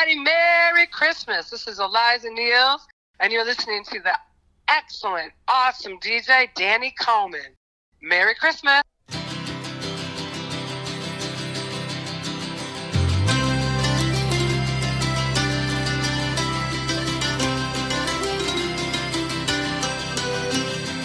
everybody. Merry Christmas. This is Eliza Niels, and you're listening to the excellent, awesome DJ, Danny Coleman. Merry Christmas.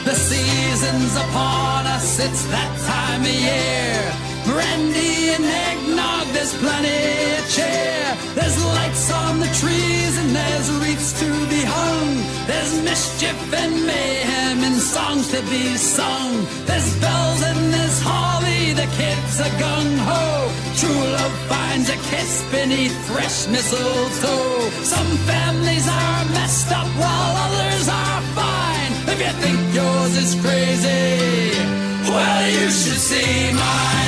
The season's upon us, it's that time of year. Brandy and eggnog, there's plenty of cheer. There's lights on the trees and there's wreaths to be hung. There's mischief and mayhem and songs to be sung. There's bells and there's holly, the kids are gung-ho. True love finds a kiss beneath fresh mistletoe. Some families are messed up while others are fine. If you think yours is crazy, well, you should see mine.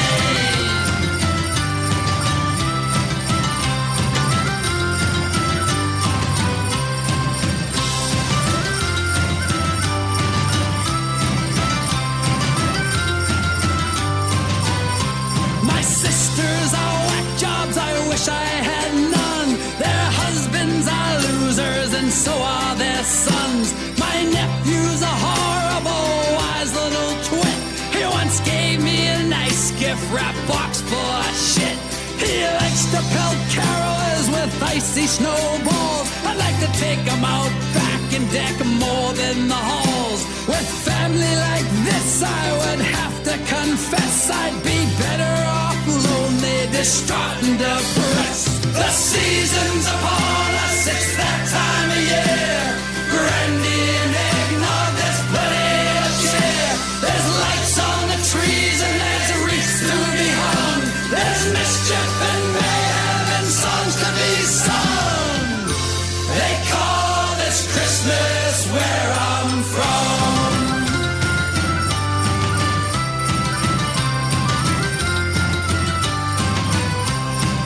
My sisters are whack jobs, I wish I had none. Their husbands are losers and so are their sons. My nephew's a horrible, wise little twit. He once gave me a nice gift wrap box full of shit. He likes to pelt carolers with icy snowballs. I'd like to take him out back and deck more than the halls. With family like this, I would have to confess I'd be better off lonely, distraught and depressed. The season's upon us, it's that time of year. Brandy and eggnog, there's plenty of cheer. There's lights on the trees and there's wreaths to be hung. There's mischief and mayhem and songs to be sung. They call this Christmas where I'm from.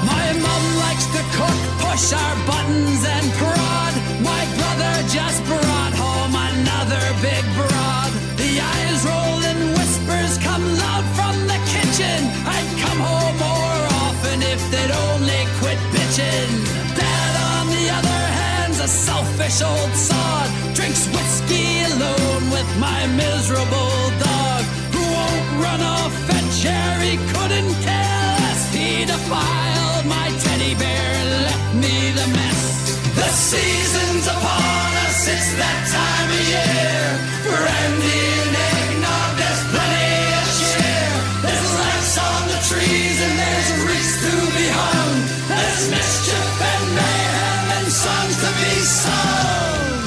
My mom likes to cook, push our buttons and prod. My brother just brought home another big broad. The eyes roll and whispers come loud from the kitchen. I'd come home more often if they'd only quit bitching. Dad, on the other hand's a selfish old sod. Drinks whiskey alone with my miserable dog, who won't run off fetch Harry, couldn't care less. He defiled my teddy bear and left me the mess. The season's upon us, it's that time of year. Brandy and eggnog, there's plenty of cheer. There's lights on the trees and there's wreaths to be hung. There's mischief and mayhem and songs to be sung.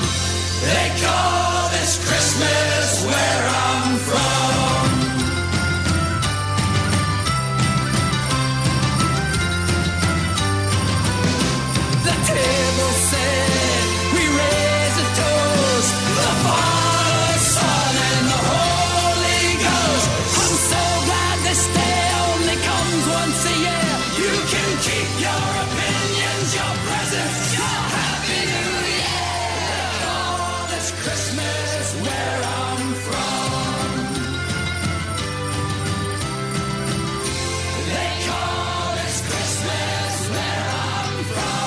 They call this Christmas where I'm from. The table said we raise a toast, the Father, Son, and the Holy Ghost. I'm so glad this day only comes once a year. You can keep your opinions, your presents, your Happy New Year. They call this Christmas where I'm from. They call this Christmas where I'm from.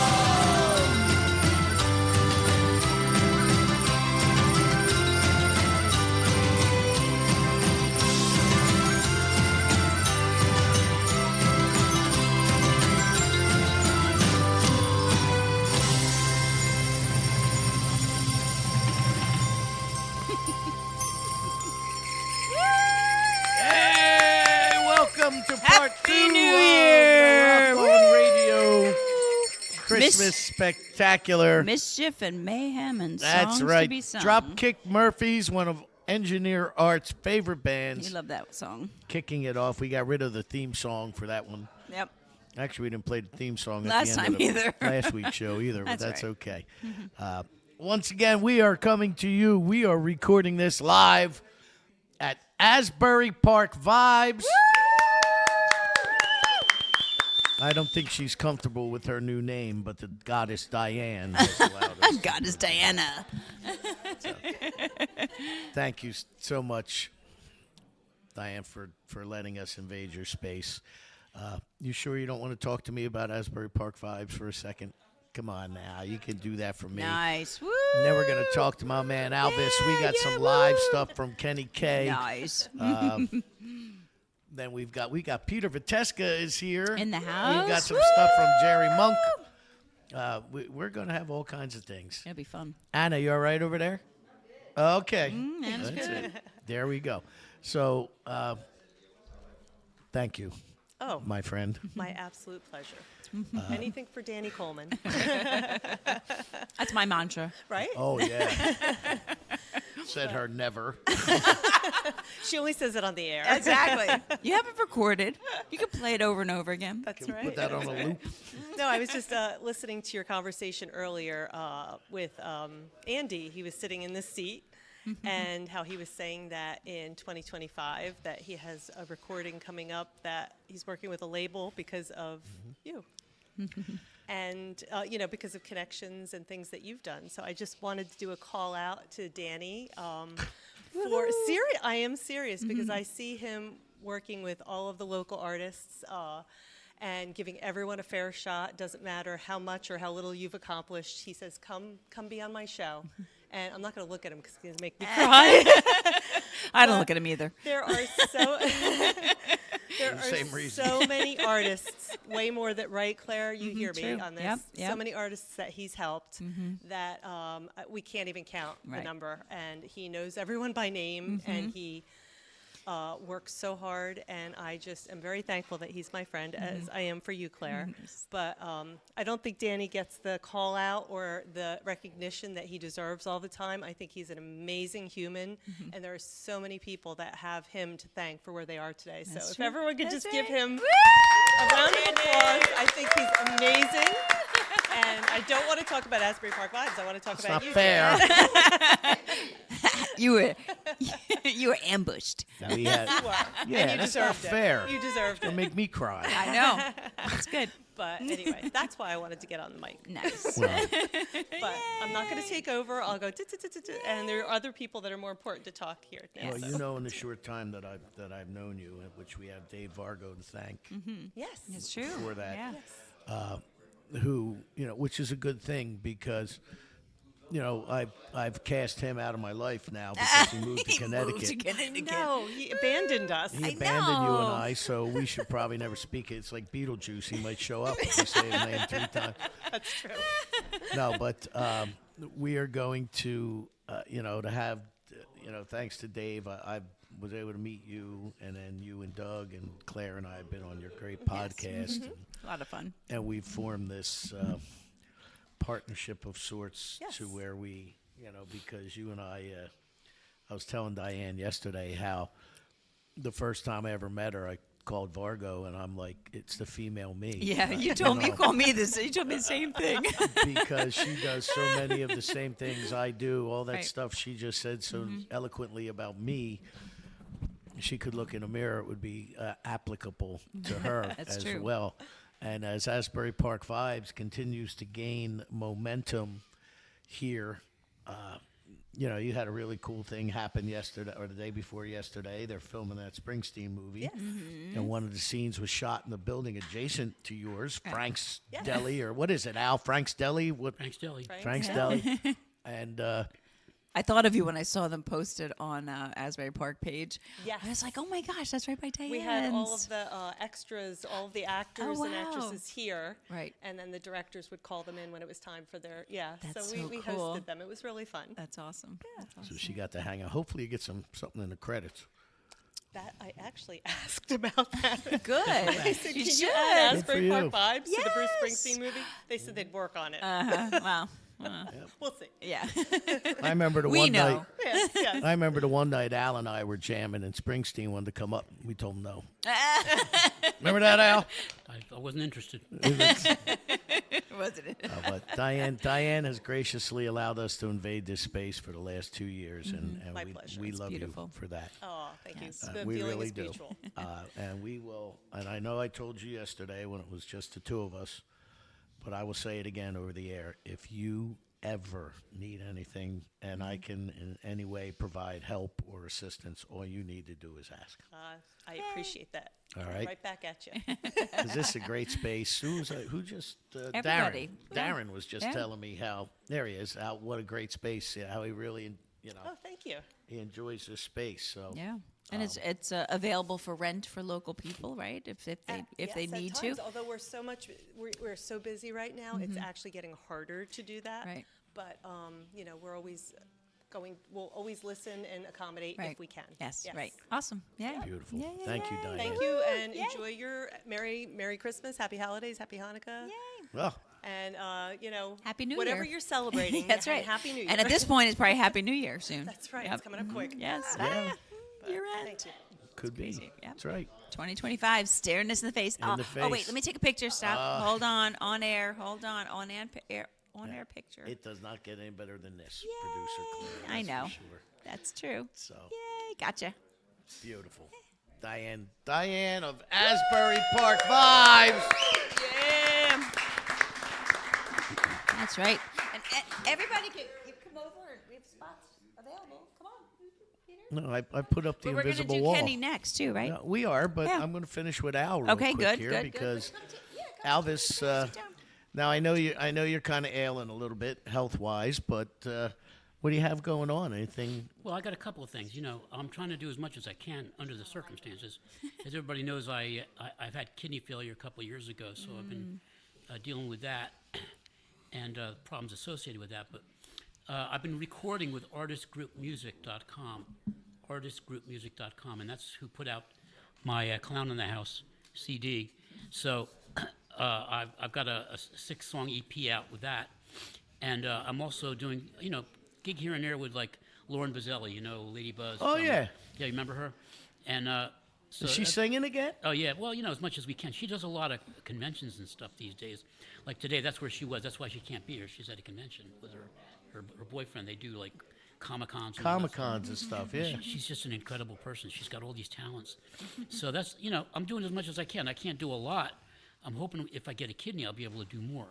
Hey, welcome to part Happy 2 New of Year! the Rock on Radio Christmas Spectacular. Mischief and mayhem and That's songs right. to be sung. Dropkick Murphys, one of Engineer Art's favorite bands. You love that song. Kicking it off. We got rid of the theme song for that one. Yep. Actually, we didn't play the theme song Last at the end time of the either. last week's show either, but That's that's right. okay. Once again, we are coming to you. We are recording this live at Asbury Park Vibes. I don't think she's comfortable with her new name, but the goddess Diane has allowed us. Goddess Diana. Thank you so much, Diane, for letting us invade your space. You sure you don't want to talk to me about Asbury Park Vibes for a second? Come on now, you can do that for me. Nice. Woo! And then we're gonna talk to my man Albus. We got some live stuff from Kenny K. Nice. Then we got Peter Viteska is here In the We've house. got some stuff from Jerry Monk. We're gonna have all kinds of things. It'll be fun. Anna, you all right over there? Okay. That's That's good. it. There we go. So, thank you, Oh, my friend. my absolute pleasure. Anything for Danny Coleman, That's my mantra. right? Oh yeah. Said her never. She only says it on the air. Exactly. You have it recorded. You can play it over and over again. That's Put right. that on a loop. No, I was just listening to your conversation earlier with Andy. He was sitting in this seat, and how he was saying that in 2025 that he has a recording coming up that he's working with a label because of you. And, because of connections and things that you've done. So I just wanted to do a call out to Danny for serious. I am serious because I see him working with all of the local artists and giving everyone a fair shot. Doesn't matter how much or how little you've accomplished. He says, come be on my show. And I'm not going to look at him because he's going to make me cry. I don't look at him either. There are so Same reason. so many artists, way more that, right, Claire? You hear me true. on this. Yep, So yep. many artists that he's helped that we can't even count the Right. number. And he knows everyone by name, and he works so hard. And I just am very thankful that he's my friend, as I am for you, Claire. But I don't think Danny gets the call out or the recognition that he deserves all the time. I think he's an amazing human, and there are so many people that have him to thank for where they are today. So if true. everyone could That's just give right. him a round of applause, I think he's amazing. And I don't want to talk about Asbury Park Vibes. I want to talk It's about not you. fair. You were ambushed. We had, You are. yeah, And you that's not deserved it. fair. You deserved It'll it. make me cry. I know. That's good. But anyway, that's why I wanted to get on the mic. Nice. Well, But I'm not going to take over. I'll go, and there are other people that are more important to talk here now. well, so. you know, in the short time that I've known you, which we have Dave Vargo to thank Yes. It's true. for that. Yeah. Who, which is a good thing because, I've cast him out of my life now because he moved to Connecticut. No, he abandoned us. He I abandoned you and know. I, so we should probably never speak. It's like Beetlejuice. He might show up if we say his name 3 times. That's true. No, but we are going to, to have, thanks to Dave, I was able to meet you, and then you and Doug and Claire and I have been on your great podcast, A lot of fun. and we've formed this partnership of sorts Yes. to where we, because you and I was telling Diane yesterday how the first time I ever met her, I called Vargo, and I'm like, it's the female me. Yeah, you told me. You called me this. You told me the same thing. Because she does so many of the same things I do, all that Right. stuff she just said so eloquently about me. She could look in a mirror; it would be applicable to her That's as true. well. And as Asbury Park Vibes continues to gain momentum here, you had a really cool thing happen yesterday or the day before yesterday. They're filming that Springsteen movie, Yes. and one of the scenes was shot in the building adjacent to yours, Frank's Yes. Deli, or what is it, Al? Frank's Deli? What? Frank's Deli. Frank's Deli. And I thought of you when I saw them posted on Asbury Park page. Yes. I was like, oh my gosh, that's right by Diane's. We had all of the extras, all of the actors and wow. actresses here. Right. And then the directors would call them in when it was time for their, That's so so we cool. hosted them. It was really fun. That's awesome. That's so awesome. she got to hang out. Hopefully, you get something in the credits. That I actually asked about that. Good. I said, You can should. you add Good for Asbury Park you. Vibes to the Bruce Yes. Springsteen movie? They said they'd work on it. Wow. We'll see. Yeah. I remember the We one know. night. Yes, yes. I remember the one night Al and I were jamming, and Springsteen wanted to come up. We told him no. Remember that, Al? I wasn't interested. Wasn't it? But Diane has graciously allowed us to invade this space for the last 2 years, and My pleasure. we It's love beautiful. you for that. Oh, thank you. The We feeling really is do. mutual. And we will. And I know I told you yesterday when it was just the two of us but I will say it again over the air. If you ever need anything and I can in any way provide help or assistance, all you need to do is ask. I appreciate that. All right. Right back at you. Because this is a great space. Who just Darren. Everybody. Yeah. Darren was just Yeah. telling me how there he is. What a great space. How he really, Oh, thank you. he enjoys this space. So Yeah. And it's available for rent for local people, right? If they Yes, they at need times, to. although we're so busy right now, it's actually getting harder to do that. Right. But we're always we'll always listen and accommodate Right. if we can. Yes. Right. Awesome. Yeah. beautiful. Yeah, yeah, Thank you, yeah. Diane. Thank you, and Yay. enjoy your Merry Christmas, Happy Holidays, Happy Hanukkah, Well, and Happy New whatever Year. you're celebrating. That's and right. Happy New Year. And at this point, it's probably Happy New Year soon. that's right. Yep. It's coming up quick. Yes. yeah, You're right. Thank you. could be. crazy. Yeah. That's right. 2025, staring us in the face. In the Oh, wait, face. let me take a picture. Stop. Hold on. On air. Hold on. On-air picture. It does not get any better than this, producer Claire. I that's know. For sure. That's true. So Yay. Gotcha. beautiful. Diane of Asbury Park Vibes. Yeah. That's right. And everybody can you come over. And we have spots available. Come on. Peter. No, I put up the But we're going to invisible do wall. Kenny next, too, right? No, we are, but Yeah. I'm going to finish with Al real Okay, quick good, here good, because good. Alvis. Sit down. Now I know you're kind of ailing a little bit health wise, but what do you have going on? Anything? Well, I got a couple of things. I'm trying to do as much as I can under the circumstances. As everybody knows, I've had kidney failure a couple of years ago, so I've been dealing with that and problems associated with that. But I've been recording with artistgroupmusic.com, and that's who put out my Clown in the House CD. So I've got a 6-song EP out with that, and I'm also doing gig here and there with like Lauren Bazzelli, Lady Buzz. Oh, yeah. Yeah, you remember her? And so Is she singing again? Oh yeah, well as much as we can. She does a lot of conventions and stuff these days. Like today, that's where she was. That's why she can't be here. She's at a convention with her boyfriend. They do like Comic-Cons. and all that stuff. Comic-Cons and stuff, yeah. She's just an incredible person. She's got all these talents. So that's I'm doing as much as I can. I can't do a lot. I'm hoping if I get a kidney, I'll be able to do more.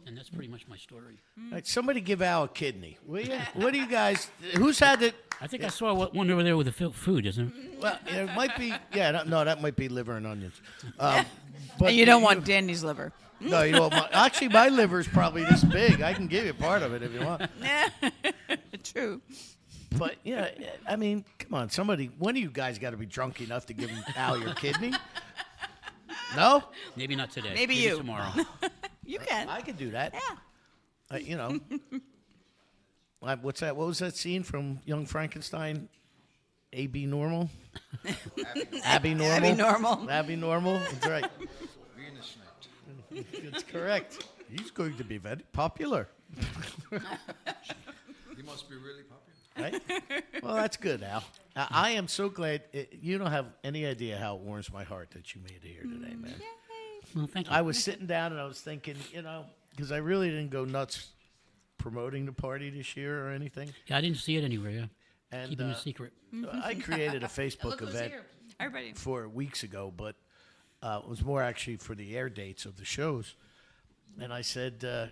And that's pretty much my story. All right, somebody give Al a kidney, will you? What do you guys? Who's had it? I think I saw one over there with the food, isn't it? Well, it might be. Yeah, no, that might be liver and onions. But And you don't want Danny's liver. No, you don't. Actually, my liver's probably this big. I can give you part of it if you want. True. But yeah, I mean, come on, somebody. One of you guys got to be drunk enough to give Al your kidney. No, Maybe not today. Maybe you. tomorrow. You can. I could do that. Yeah. What's that? What was that scene from Young Frankenstein? AB Normal. Abby Normal. Abby Normal. Abby Normal. That's right. Venus night. That's correct. He's going to be very popular. He must be really popular. Right? Well, that's good, Al. I am so glad. You don't have any idea how it warms my heart that you made it here today, man. Well, thank you. I was sitting down and I was thinking, because I really didn't go nuts promoting the party this year or anything. Yeah, I didn't see it anywhere. Yeah, And keeping it a secret. I created a Facebook event Everybody. 4 weeks ago, but it was more actually for the air dates of the shows. And I said, I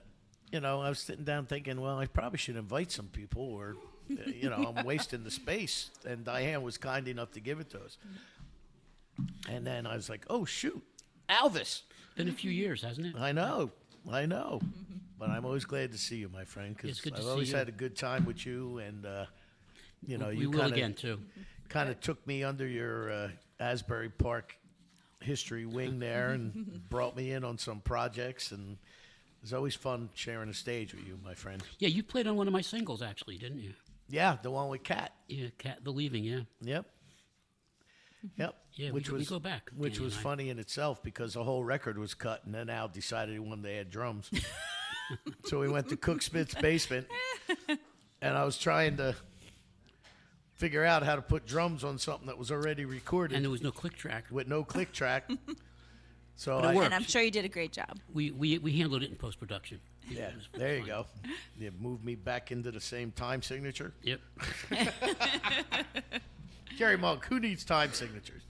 was sitting down thinking, well, I probably should invite some people or, I'm wasting the space. And Diane was kind enough to give it to us. And then I was like, oh, shoot, Alvis. Been a few years, hasn't it? I know. But I'm always glad to see you, my friend, because It's good to I've see always you. had a good time with you. And, We you will kinda, again too. kind of took me under your Asbury Park history wing there and brought me in on some projects. And it was always fun sharing a stage with you, my friend. Yeah, you played on one of my singles actually, didn't you? Yeah, the one with Kat. Yeah, Cat the Leaving. Yeah. Yep. Yeah, we go back, Which Danny was and I. funny in itself because the whole record was cut, and then Al decided he wanted to add drums. So we went to Cook Smith's basement, and I was trying to figure out how to put drums on something that was already recorded And there was no click track. with no click track. So But it worked. And I'm sure you did a great job. We handled it in post production. yeah, there you go. You moved me back into the same time signature. Yep. Jerry Monk, who needs time signatures?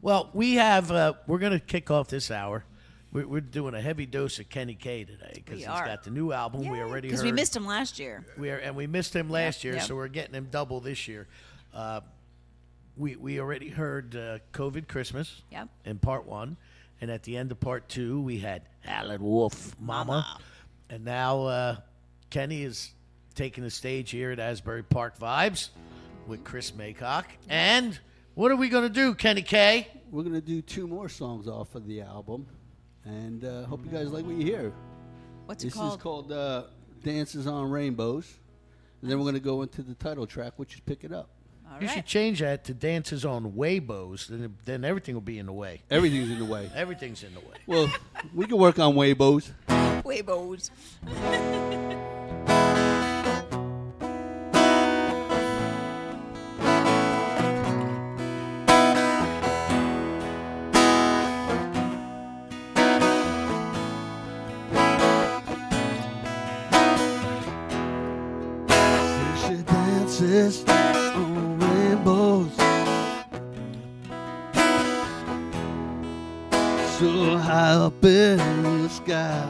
Well, we have. We're going to kick off this hour. We're doing a heavy dose of Kenny K today because he's got the new album. We already heard. Because we missed him last year. We missed him last year, yep. so we're getting him double this year. We already heard COVID Christmas in part 1, and at the end of part 2, we had Howlin' Wolf Mama. And now Kenny is taking the stage here at Asbury Park Vibes with Chris Maycock. And what are we going to do, Kenny K? We're going to do 2 more songs off of the album, and hope you guys like what you hear. What's it called? This is called Dances on Rainbows, and then we're going to go into the title track, which is Pick It Up. All You right. should change that to Dances on Waybos. Then everything will be in the way. Everything's in the way. Everything's in the way. Well, we can work on Waybos. Waybos. She dances on rainbows, so high up in the sky.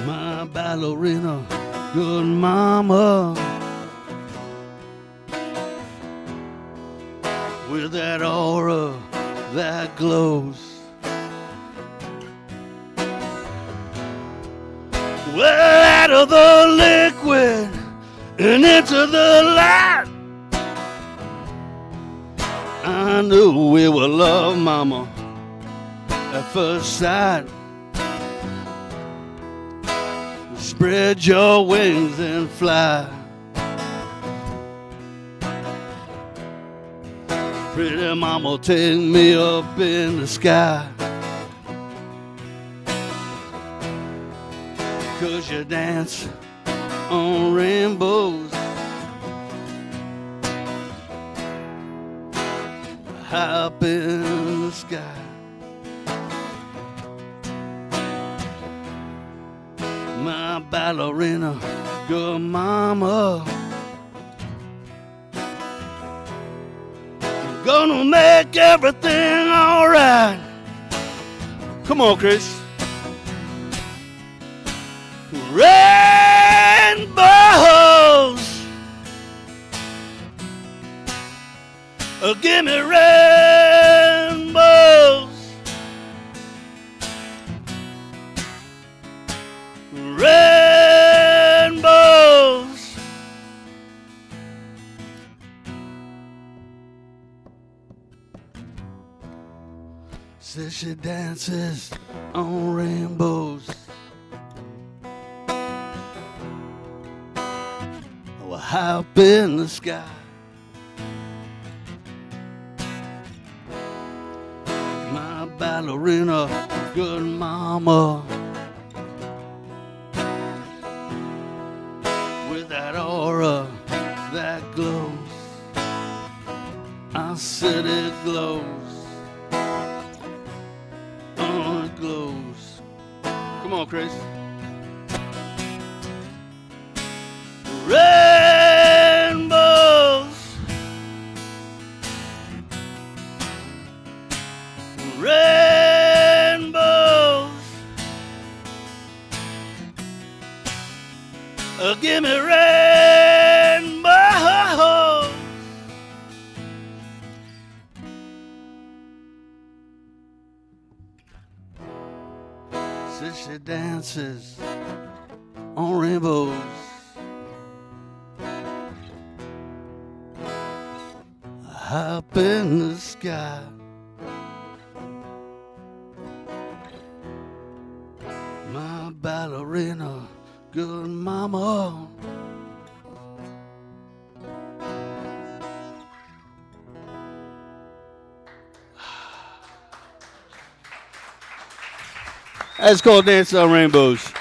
My ballerina, good mama, with that aura that glows. Well, out of the liquid and into the light, I knew we were love, mama, at first sight. Spread your wings and fly. Pretty mama, take me up in the sky. 'Cause you dance on rainbows, high up in the sky. My ballerina, good mama, gonna make everything alright. Come on, Chris. Rainbows, oh, give me rainbows. Rainbows. Says she dances on rainbows. High up in the sky. My ballerina, good mama, with that aura that glows. I said it glows. Oh, it glows. Come on, Chris. Rainbows, rainbows, oh, give me rainbows. Since she dances on rainbows, up in the sky. My ballerina, good mama. That's called Dance on Rainbows.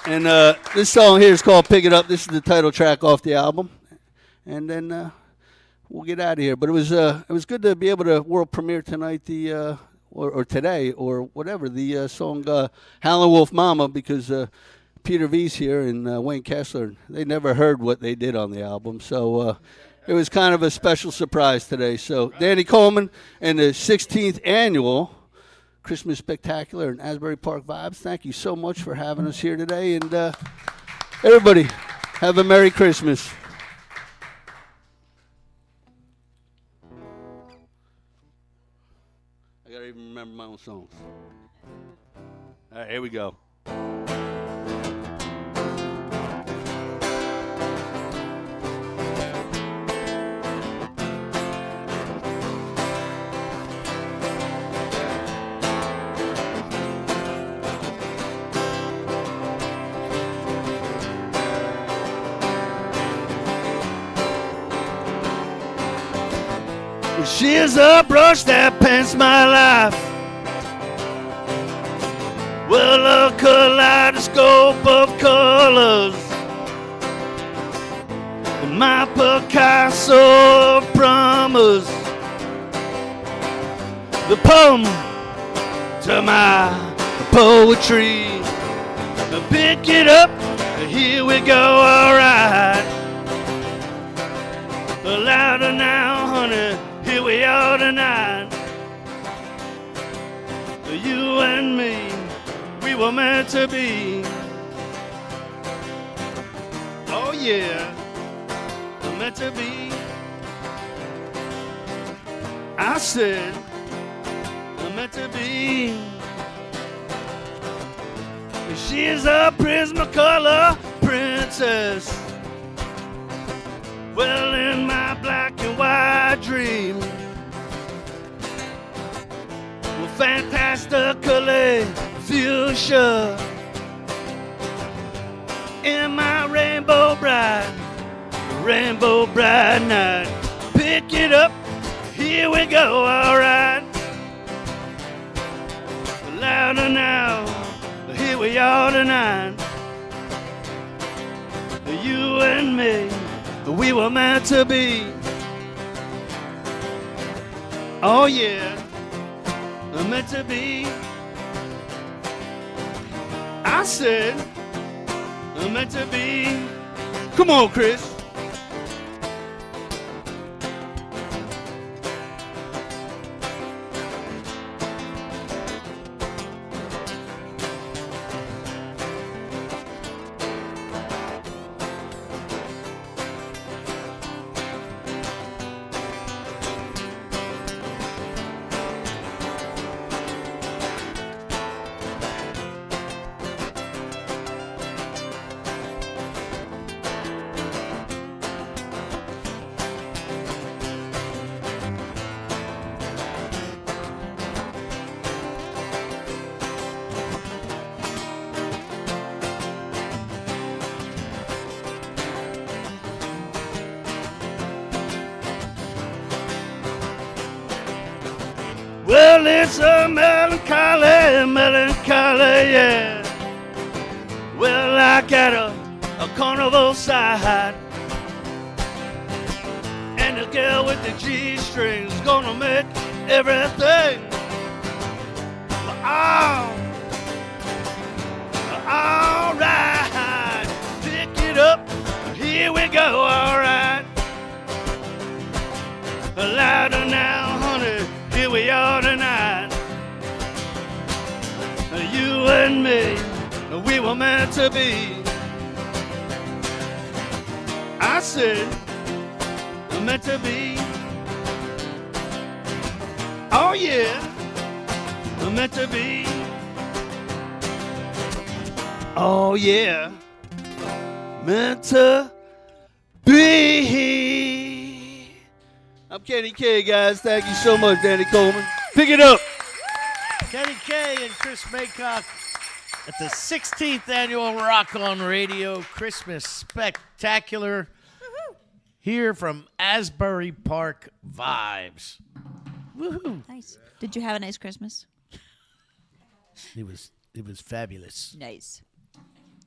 And this song here is called Pick It Up. This is the title track off the album. And then we'll get out of here. But it was good to be able to world premiere tonight, or today, or whatever, the song Howlin' Wolf Mama, because Peter V's here and Wayne Kessler, they never heard what they did on the album. So it was kind of a special surprise today. So Danny Coleman and the 16th annual Christmas Spectacular in Asbury Park Vibes. Thank you so much for having us here today. And everybody, have a Merry Christmas. I got to even remember my own songs. All right, here we go. She's a brush that paints my life. Well, a kaleidoscope of colors. And my Picasso of promise. The poem to my poetry. Pick it up, here we go, alright. Louder now, honey. Here we are tonight. You and me, we were meant to be. Oh yeah, we're meant to be. I said, we're meant to be. She's a Prismacolor princess. Well, in my black and white dream, well, fantastically fuchsia. In my rainbow bright night. Pick it up, here we go, alright. Louder now, here we are tonight. You and me, we were meant to be. Oh yeah, meant to be. I said, meant to be. Come on, Chris. Well, it's a melancholy, yeah. Well, I got a carnival side. And the girl with the G-strings gonna make everything all right. Pick it up, here we go, all right. Louder now, honey. Here we are tonight. You and me, we were meant to be. I said, meant to be. Oh yeah, meant to be. Oh yeah, meant to be. I'm Kenny K, guys. Thank you so much, Danny Coleman. Pick it up. Kenny K and Chris Maycock at the 16th annual Rock on Radio Christmas Spectacular here from Asbury Park Vibes. Woohoo! Nice. Did you have a nice Christmas? It was fabulous. Nice.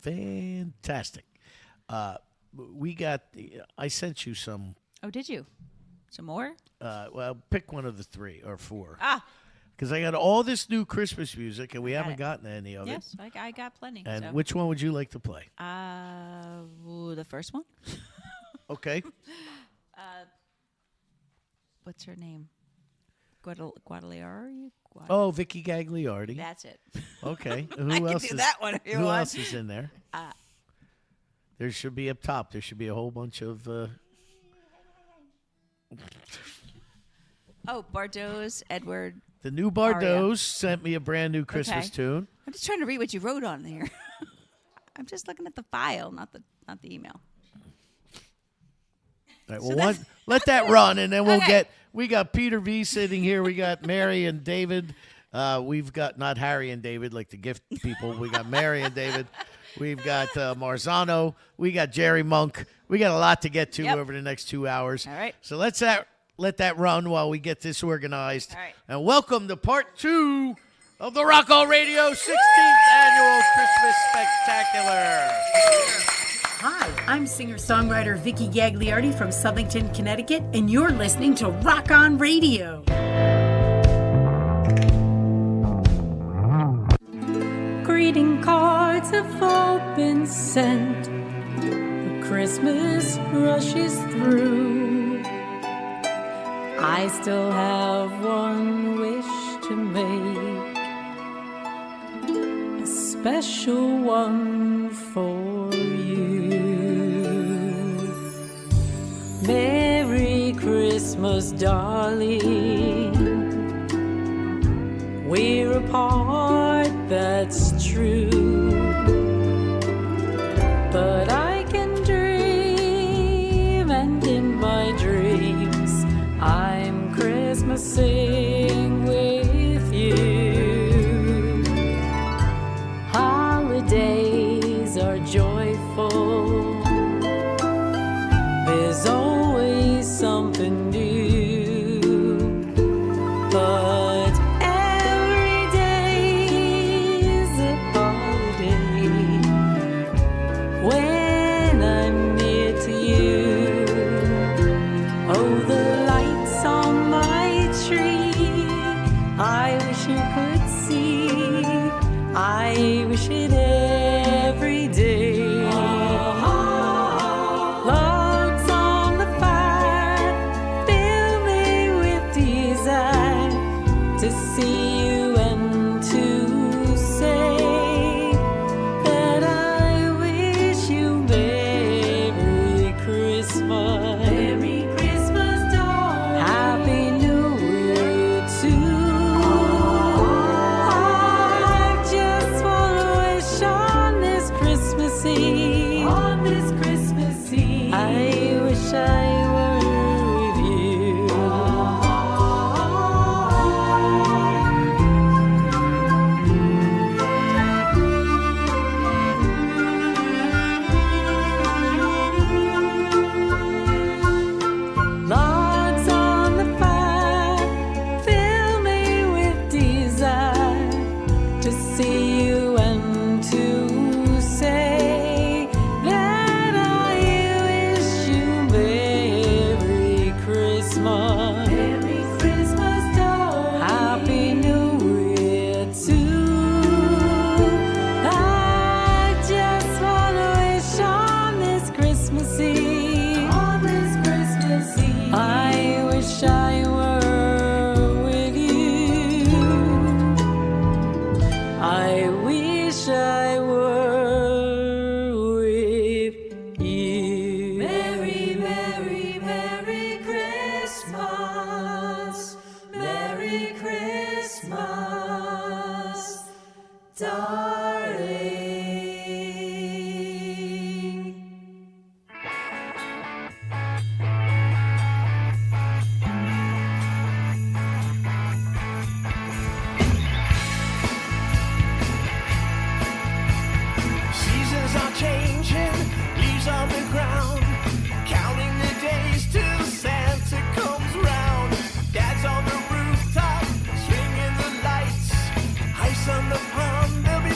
Fantastic. I sent you some. Oh, did you? Some more? Well, pick one of the three or four. Because I got all this new Christmas music, and we haven't gotten any of it. Yes, I got plenty. And so. which one would you like to play? The first one. Okay. what's her name? Guadalajara? Oh, Vicky Gagliardi. That's it. Okay. I Who can else do is that one if you Who want. else is in there? There should be up top. There should be a whole bunch of. Bardot's Edward. The new Bardot's sent me a brand new Christmas Okay. tune. I'm just trying to read what you wrote on there. I'm just looking at the file, not the email. All right, well, let that run, and then we'll Okay. we got Peter V sitting here. We got Mary and David. We've got not Harry and David like the gift people. We got Mary and David. We've got Marzano. We got Jerry Monk. We got a lot to get to over the next 2 hours. All right. So let that run while we get this organized. All right. And welcome to part 2 of the Rock On Radio 16th Annual Christmas Spectacular. Hi, I'm singer-songwriter Vicky Gagliardi from Southington, Connecticut, and you're listening to Rock On Radio. Greeting cards have all been sent. The Christmas rushes through. I still have one wish to make, a special one for you. Merry Christmas, darling. We're apart, that's true. But I can dream, and in my dreams, I'm Christmasing with you. Holidays are joyful. There's always something new. But every day is a holiday when I'm near to you. Oh, the lights on my tree, I wish you could see. I wish it every day. Logs on the fire fill me with desire to see you and to say that I wish you Merry Christmas. Merry Christmas, darling. Happy New Year too. I just wanna wish on this Christmas Eve. On this Christmas Eve. I wish I were with you. Logs on the fire fill me with desire to see you and to say that I wish you Merry Christmas. Merry Christmas, darling. Happy New Year too. I just wanna wish on this Christmas Eve. On this Christmas Eve. I wish I were with you. I wish I were with you. Merry, Merry, Merry Christmas. Merry Christmas, darling. Seasons are changing, leaves on the ground, counting the days till Santa comes round. Dad's on the rooftop, swinging the lights, ice on the pond, there'll be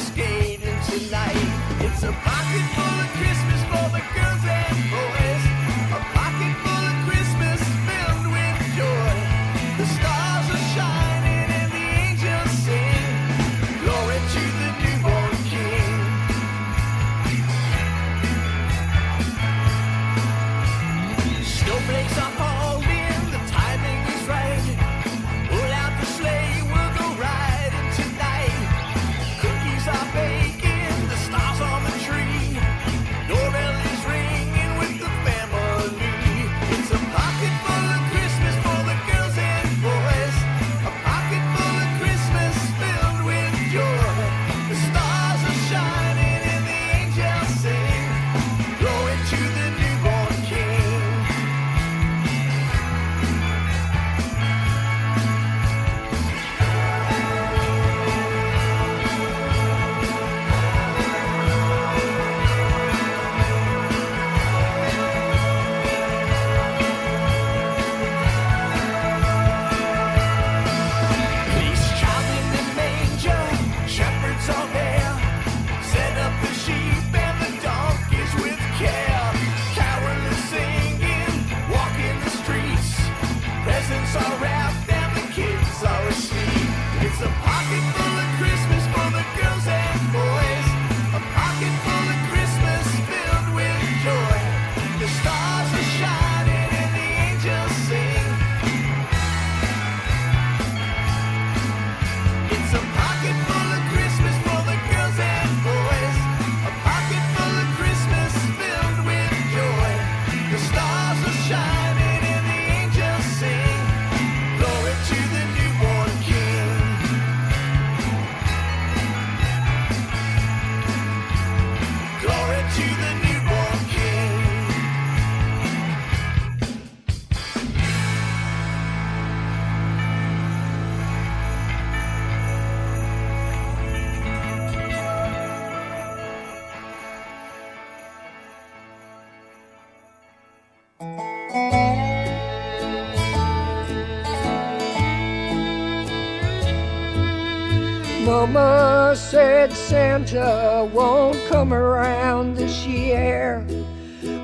Mama said Santa won't come around this year.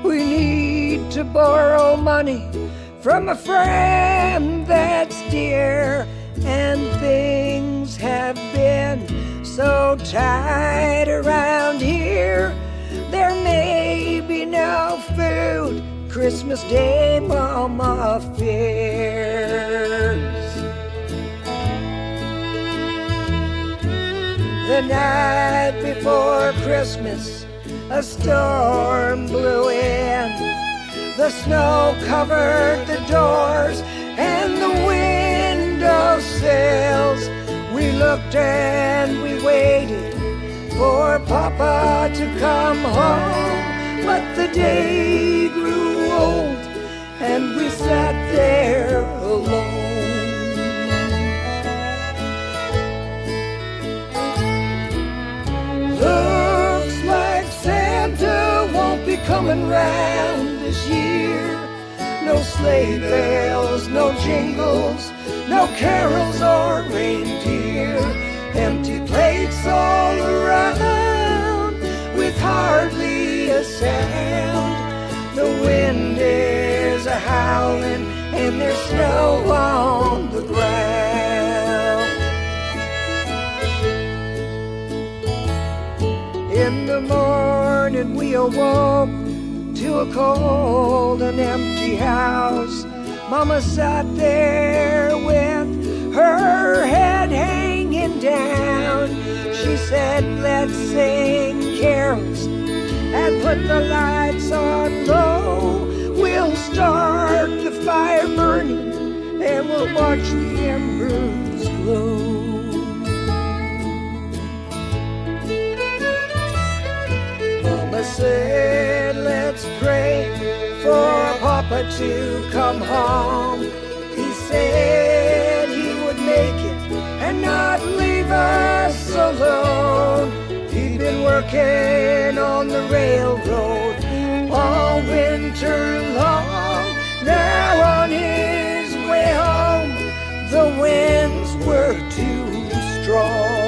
We need to borrow money from a friend that's dear. And things have been so tight around here. There may be no food Christmas Day, Mama fears. The night before Christmas, a storm blew in. The snow covered the doors and the windowsills. We looked and we waited for Papa to come home, but the day grew old and we sat there alone. Looks like Santa won't be coming round this year. No sleigh bells, no jingles, no carols or reindeer. Empty plates all around with hardly a sound. The wind is a-howling and there's snow on the ground. In the morning we awoke to a cold and empty house. Mama sat there with her head hanging down. She said, let's sing carols and put the lights on low. We'll start the fire burning and we'll watch the embers glow. Mama said, let's pray for Papa to come home. He said he would make it and not leave us alone. He'd been working on the railroad all winter long. Now on his way home, the winds were too strong.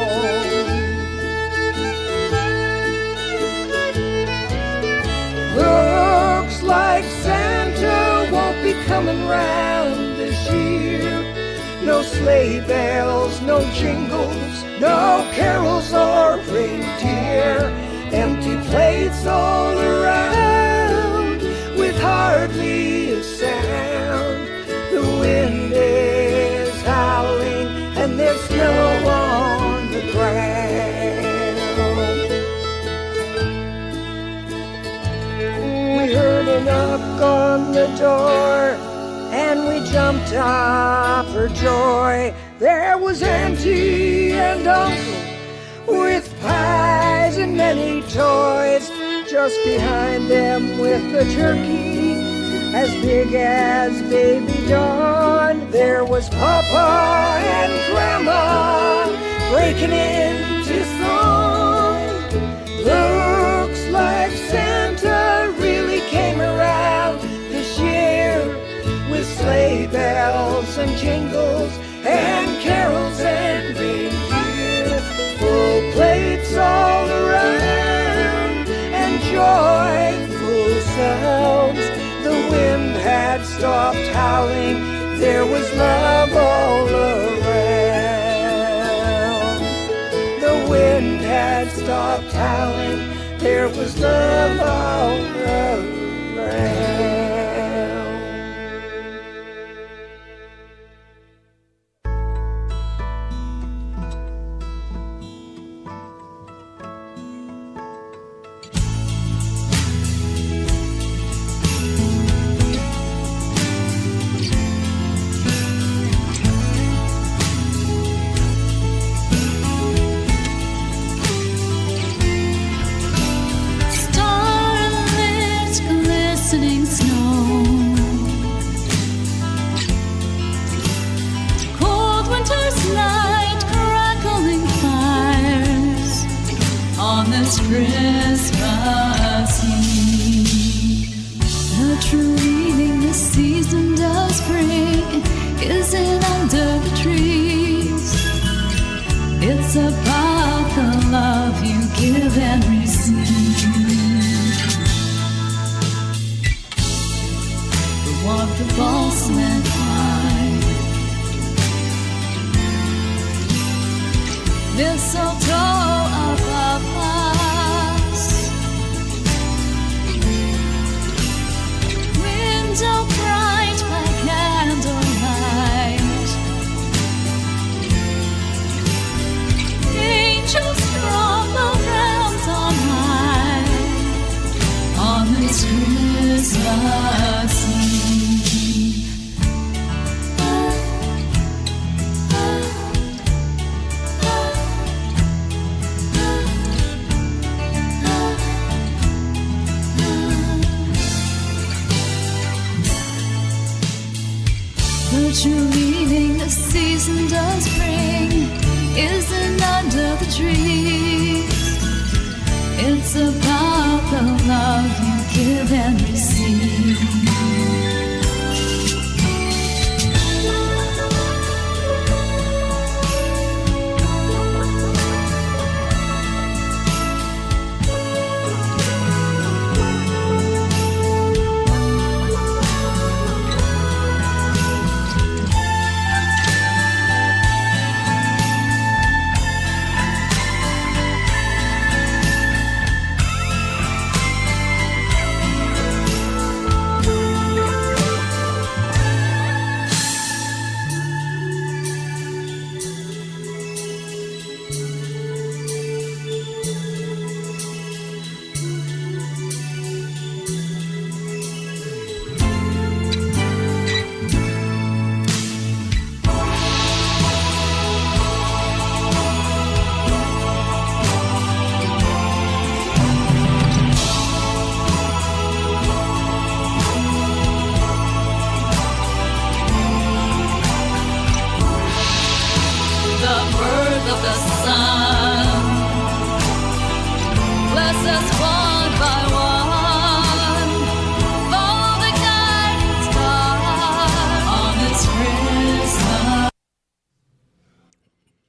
Looks like Santa won't be coming round this year. No sleigh bells, no jingles, no carols or reindeer. Empty plates all around with hardly a sound. The wind is howling and there's snow on the ground. We heard a knock on the door and we jumped up for joy. There was Auntie and Uncle with pies and many toys. Just behind them with a turkey as big as baby Dawn. There was Papa and Grandma breaking into song. Looks like Santa really came around this year with sleigh bells and jingles and carols and reindeer. Full plates all around and joyful sounds. The wind had stopped howling, there was love all around. The wind had stopped howling, there was love all around. Christmas Eve. The true meaning this season does bring isn't under the trees. It's about the balsam and pine. Mistletoe above us, window bright by candlelight, angels from the realms on high on this Christmas Eve. The true meaning the season does bring isn't under the trees. It's about the love you give and receive.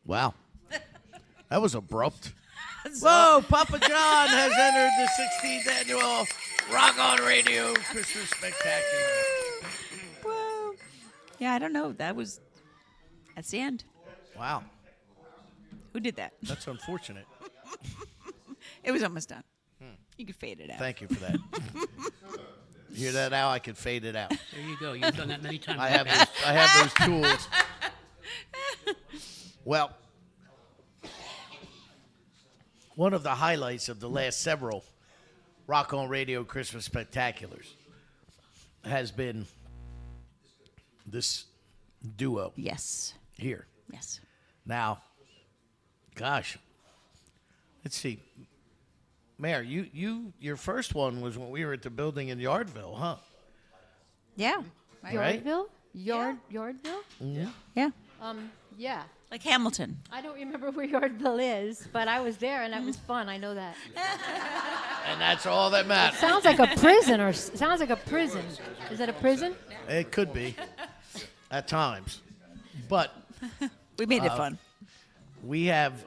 Wow. That was abrupt. Whoa, Papa John has entered the 16th annual Rock On Radio Christmas Spectacular. Whoa. Yeah, I don't know. That's the end. Wow. Who did that? That's unfortunate. It was almost done. You could fade it out. Thank you for that. You hear that now? I could fade it out. There you go. You've done that many times. I have those tools. Well, one of the highlights of the last several Rock On Radio Christmas Spectaculars has been this duo. Yes. Here. Yes. Now, gosh, let's see. Mayor, your first one was when we were at the building in Yardville, huh? Yeah. Right? Yardville? Yardville? Yeah. Yeah. Yeah. Like Hamilton. I don't remember where Yardville is, but I was there and it was fun. I know that. And that's all that matters. Sounds like a prison sounds like a prison. Is that a prison? It could be at times. But we made it fun. We have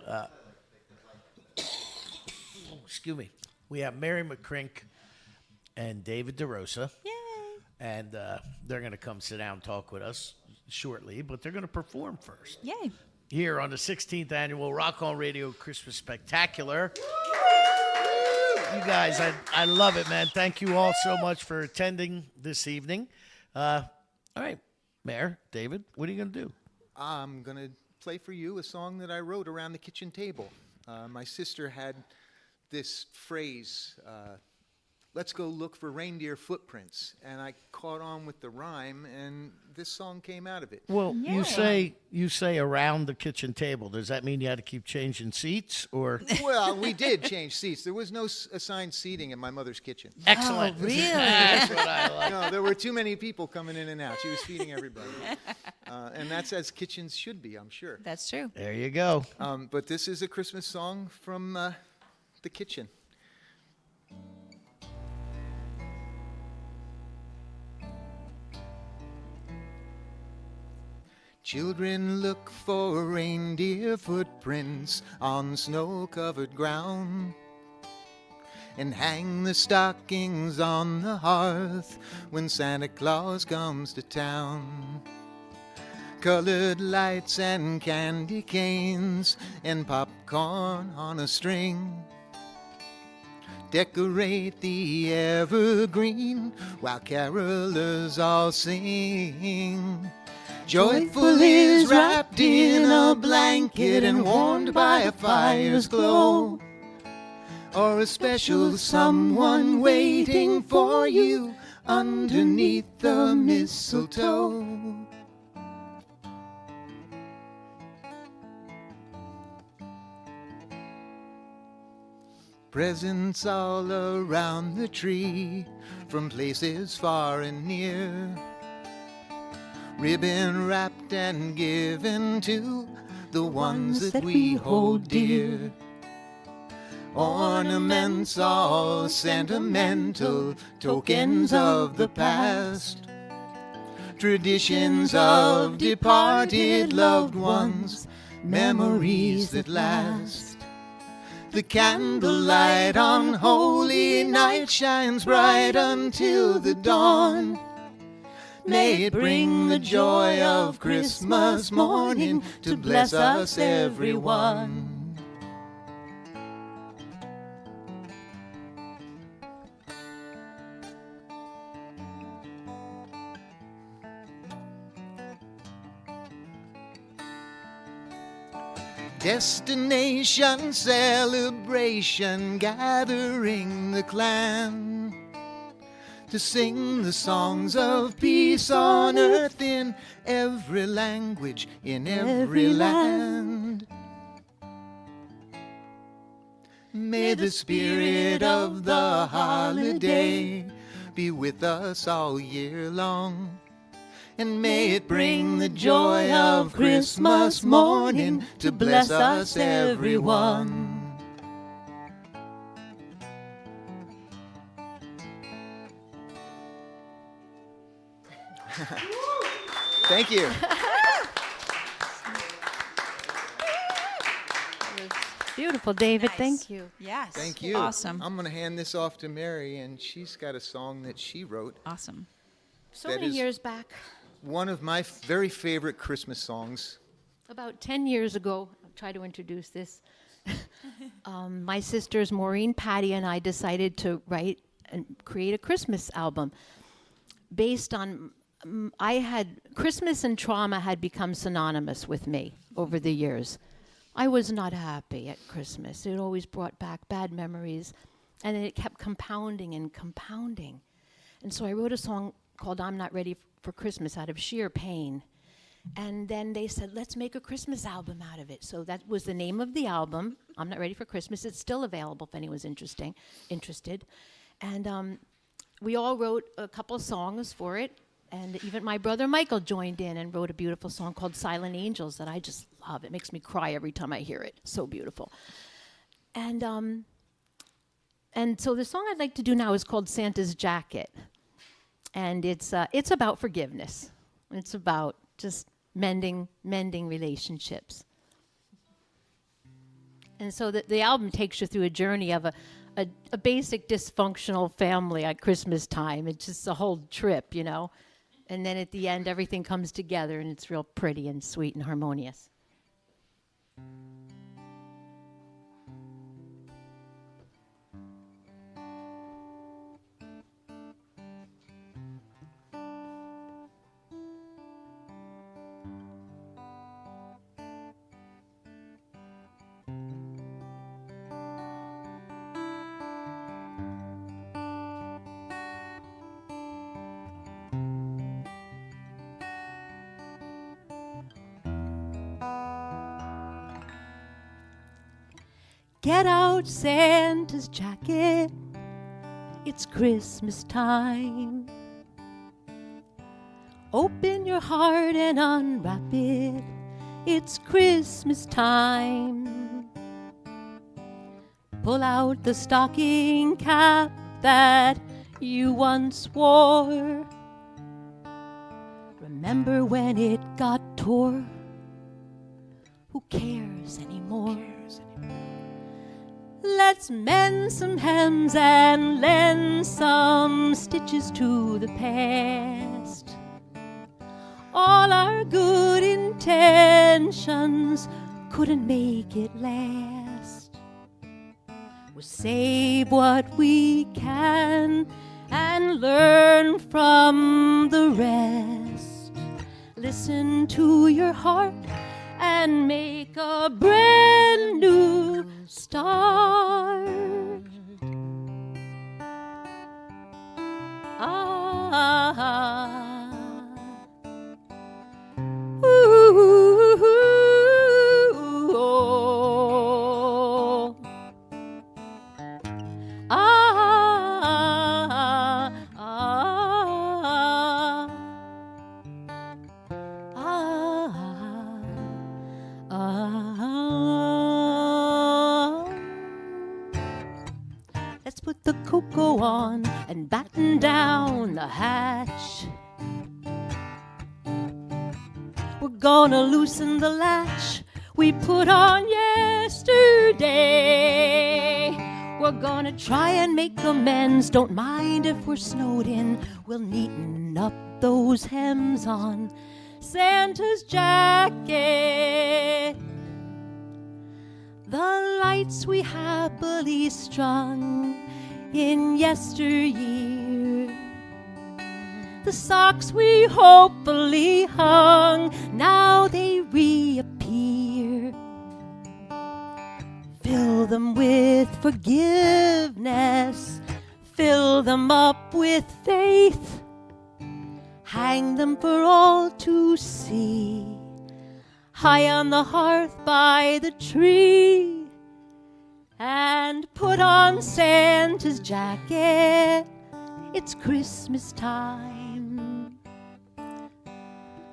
excuse me. We have Mary McCrink and David DeRosa. Yay. And they're going to come sit down and talk with us shortly, but they're going to perform first. Yay. Here on the 16th annual Rock On Radio Christmas Spectacular. You guys, I love it, man. Thank you all so much for attending this evening. All right, Mayor, David, what are you going to do? I'm going to play for you a song that I wrote around the kitchen table. My sister had this phrase, let's go look for reindeer footprints. And I caught on with the rhyme, and this song came out of it. Well, you say around the kitchen table. Does that mean you had to keep changing seats, or? Well, we did change seats. There was no assigned seating in my mother's kitchen. Excellent. Oh, really? That's what I like. No, there were too many people coming in and out. She was feeding everybody. And that's as kitchens should be, I'm sure. That's true. There you go. But this is a Christmas song from the kitchen. Children look for reindeer footprints on snow-covered ground. and hang the stockings on the hearth when Santa Claus comes to town. Colored lights and candy canes and popcorn on a string decorate the evergreen while carolers all sing. Joyful is wrapped in a blanket and warmed by a fire's glow, or a special someone waiting for you underneath the mistletoe. Presents all around the tree from places far and near, ribbon wrapped and given to the ones that we hold dear. Ornaments all sentimental, tokens of the past, traditions of departed loved ones, memories that last. The candlelight on holy night shines bright until the dawn. May it bring the joy of Christmas morning to bless us everyone. Destination, celebration, gathering the clan to sing the songs of peace on earth in every language, in every land. May the spirit of the holiday be with us all year long, and may it bring the joy of Christmas morning to bless us everyone. Thank you. Beautiful, David. Thank you. Yes. Thank you. Awesome. I'm going to hand this off to Mary, and she's got a song that she wrote. Awesome. So That many is- years back, One of my very favorite Christmas songs. about 10 years ago, I'll try to introduce this. My sisters, Maureen, Patty, and I decided to write and create a Christmas album based on, Christmas and trauma had become synonymous with me over the years. I was not happy at Christmas. It always brought back bad memories, and then it kept compounding and compounding. And so I wrote a song called I'm Not Ready for Christmas out of sheer pain. And then they said, let's make a Christmas album out of it. So that was the name of the album, I'm Not Ready for Christmas. It's still available if anyone's interested. And we all wrote a couple songs for it. And even my brother Michael joined in and wrote a beautiful song called Silent Angels that I just love. It makes me cry every time I hear it. So beautiful. And so the song I'd like to do now is called Santa's Jacket. And it's about forgiveness. It's about just mending relationships. And so the album takes you through a journey of a basic dysfunctional family at Christmas time. It's just a whole trip, you know. And then at the end, everything comes together, and it's real pretty and sweet and harmonious. Get out Santa's jacket, it's Christmas time. Open your heart and unwrap it, it's Christmas time. Pull out the stocking cap that you once wore. Remember when it got tore? Who cares anymore? Let's mend some hems and lend some stitches to the past. All our good intentions couldn't make it last. We'll save what we can and learn from the rest. Listen to your heart and make a brand new start. Let's put the cocoa on and batten down the hatch. We're gonna loosen the latch we put on yesterday. We're gonna try and make amends. Don't mind if we're snowed in. We'll neaten up those hems on Santa's jacket. The lights we happily strung in yesteryear, the socks we hopefully hung, now they reappear. Fill them with forgiveness, fill them up with faith, hang them for all to see, high on the hearth by the tree, and put on Santa's jacket. It's Christmas time.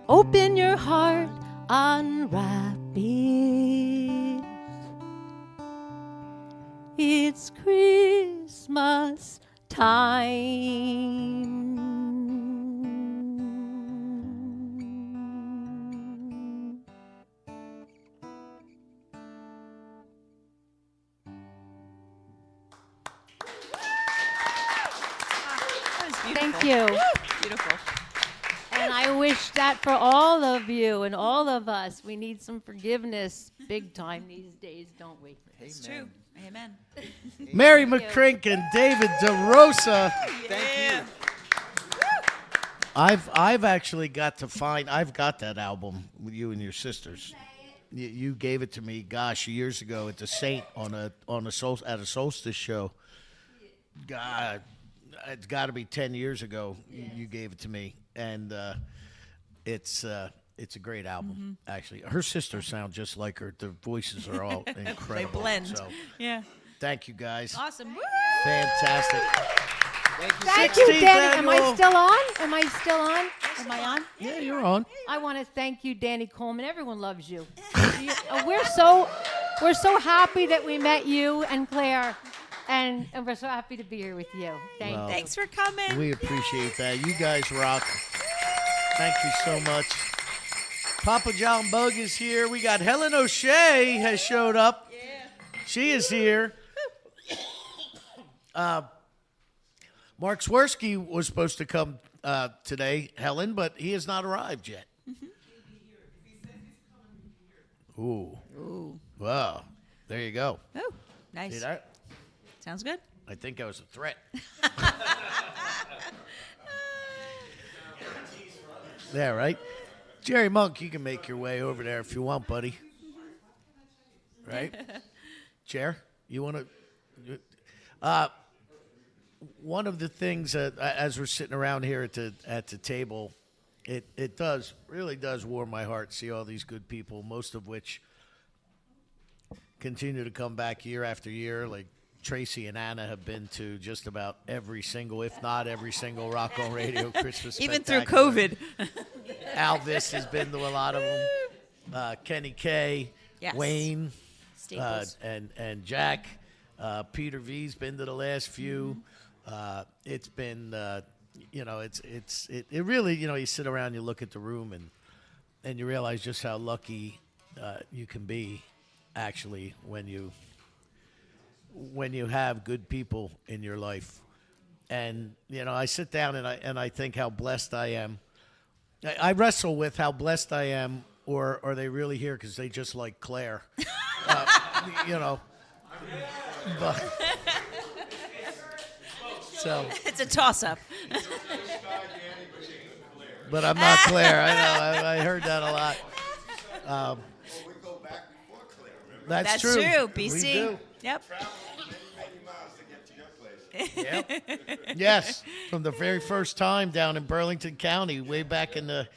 Open your heart, unwrap it. It's Christmas time. Thank you. Beautiful. And I wish that for all of you and all of us. We need some forgiveness big time these days, don't we? It's true. Amen. Mary McCrink and David DeRosa. Thank you. I've actually got to find. I've got that album with you and your sisters. You gave it to me, gosh, years ago at the Saint at a Solstice show. God, it's got to be 10 years ago. You gave it to me, and it's a great album. Actually, her sisters sound just like her. Their voices are all incredible. They blend. So, Yeah. thank you guys. Awesome. Woo! Fantastic. Thank you, Danny. Am I annual- still on? Am I still on? Am I on? Yeah, you're on. I want to thank you, Danny Coleman. Everyone loves you. We're so happy that we met you and Claire, and we're so happy to be here with you. Thank you. Thanks for coming. We appreciate that. You guys rock. Thank you so much. Papa John Bug is here. We got Helen O'Shea has showed up. Yeah. She is here. Mark Swirsky was supposed to come today, Helen, but he has not arrived yet. Ooh. Wow. There you go. Oh, nice. See that? Sounds good. I think that was a threat. Yeah, right? Jerry Monk, you can make your way over there if you want, buddy. Right? Chair, you want to... one of the things, as we're sitting around here at the table, it really does warm my heart to see all these good people, most of which continue to come back year after year. Like Tracy and Anna have been to just about every single, if not every single, Rock on Radio Christmas Even through Spectacular. COVID. Alvis has been to a lot of them. Kenny K, Yes. Wayne, Staples. and Jack. Peter V's been to the last few. It's been, it really, you sit around, you look at the room, and you realize just how lucky you can be, actually, when you when you have good people in your life. And, I sit down and I think how blessed I am. I wrestle with how blessed I am, or are they really here because they just like Claire? But, so. It's a toss-up. But I'm not Claire. I know. I heard that a lot. That's true. BC. We do. Yep. Yep. Yes, from the very first time down in Burlington County, way back in the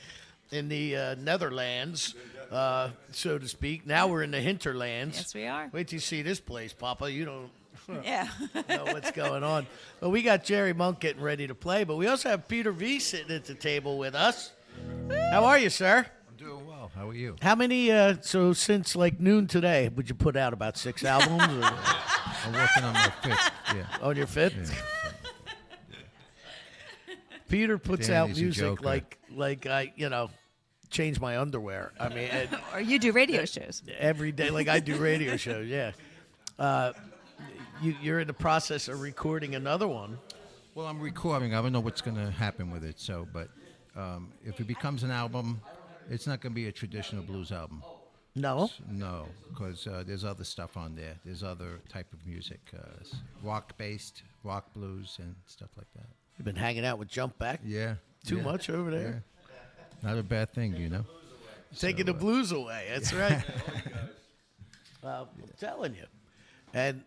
Netherlands, so to speak. Now we're in the hinterlands. Yes, we are. Wait till you see this place, Papa. You don't Yeah. know what's going on. But we got Jerry Monk getting ready to play, but we also have Peter V sitting at the table with us. How are you, sir? I'm doing well. How are you? How many, so since like noon today, would you put out about 6 albums? Or? I'm working on my fifth. Yeah. On your fifth? Yeah. Peter puts Danny's out a music joker. like I, change my underwear. I mean, Or you do radio shows. every day, like I do radio shows, yeah. You're in the process of recording another one. Well, I'm recording. I don't know what's going to happen with it. So, but if it becomes an album, it's not going to be a traditional blues album. No? No, because there's other stuff on there. There's other type of music, rock-based, rock blues, and stuff like that. You've been hanging out with Jump Back? Yeah. Too much over there? Yeah. Not a bad thing, Taking the blues away. That's right. I'm telling you. And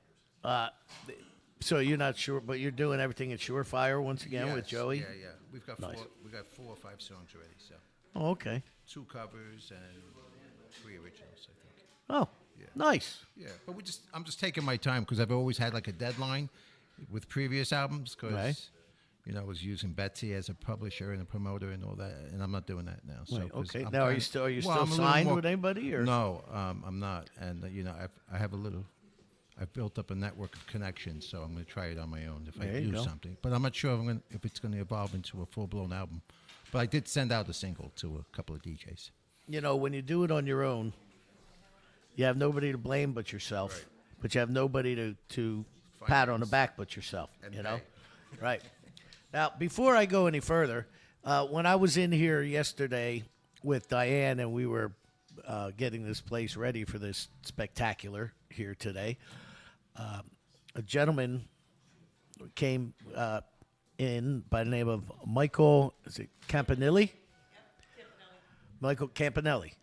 so you're not sure, but you're doing everything at Surefire once again with Joey? Yeah, yeah. We've got Nice. we got 4 or 5 songs already. So Oh, okay. 2 covers and 3 originals, I think. Oh, nice. Yeah, but I'm just taking my time because I've always had like a deadline with previous albums because Right. I was using Betsy as a publisher and a promoter and all that, and I'm not doing that now. So Right, 'cause okay. I'm Now, are you kinda- still I'm a little signed more- with anybody? Or? No, I'm not, and I have a little. I've built up a network of connections, so I'm going to try it on my own if There I you do go. something. But I'm not sure if it's going to evolve into a full-blown album. But I did send out a single to a couple of DJs. When you do it on your own, you have nobody to blame but yourself. Right. But you have nobody to pat on the back but yourself. And Right. pay. Now, before I go any further, when I was in here yesterday with Diane and we were getting this place ready for this spectacular here today, a gentleman came in by the name of Michael, is it Campanelli? Michael Campanelli.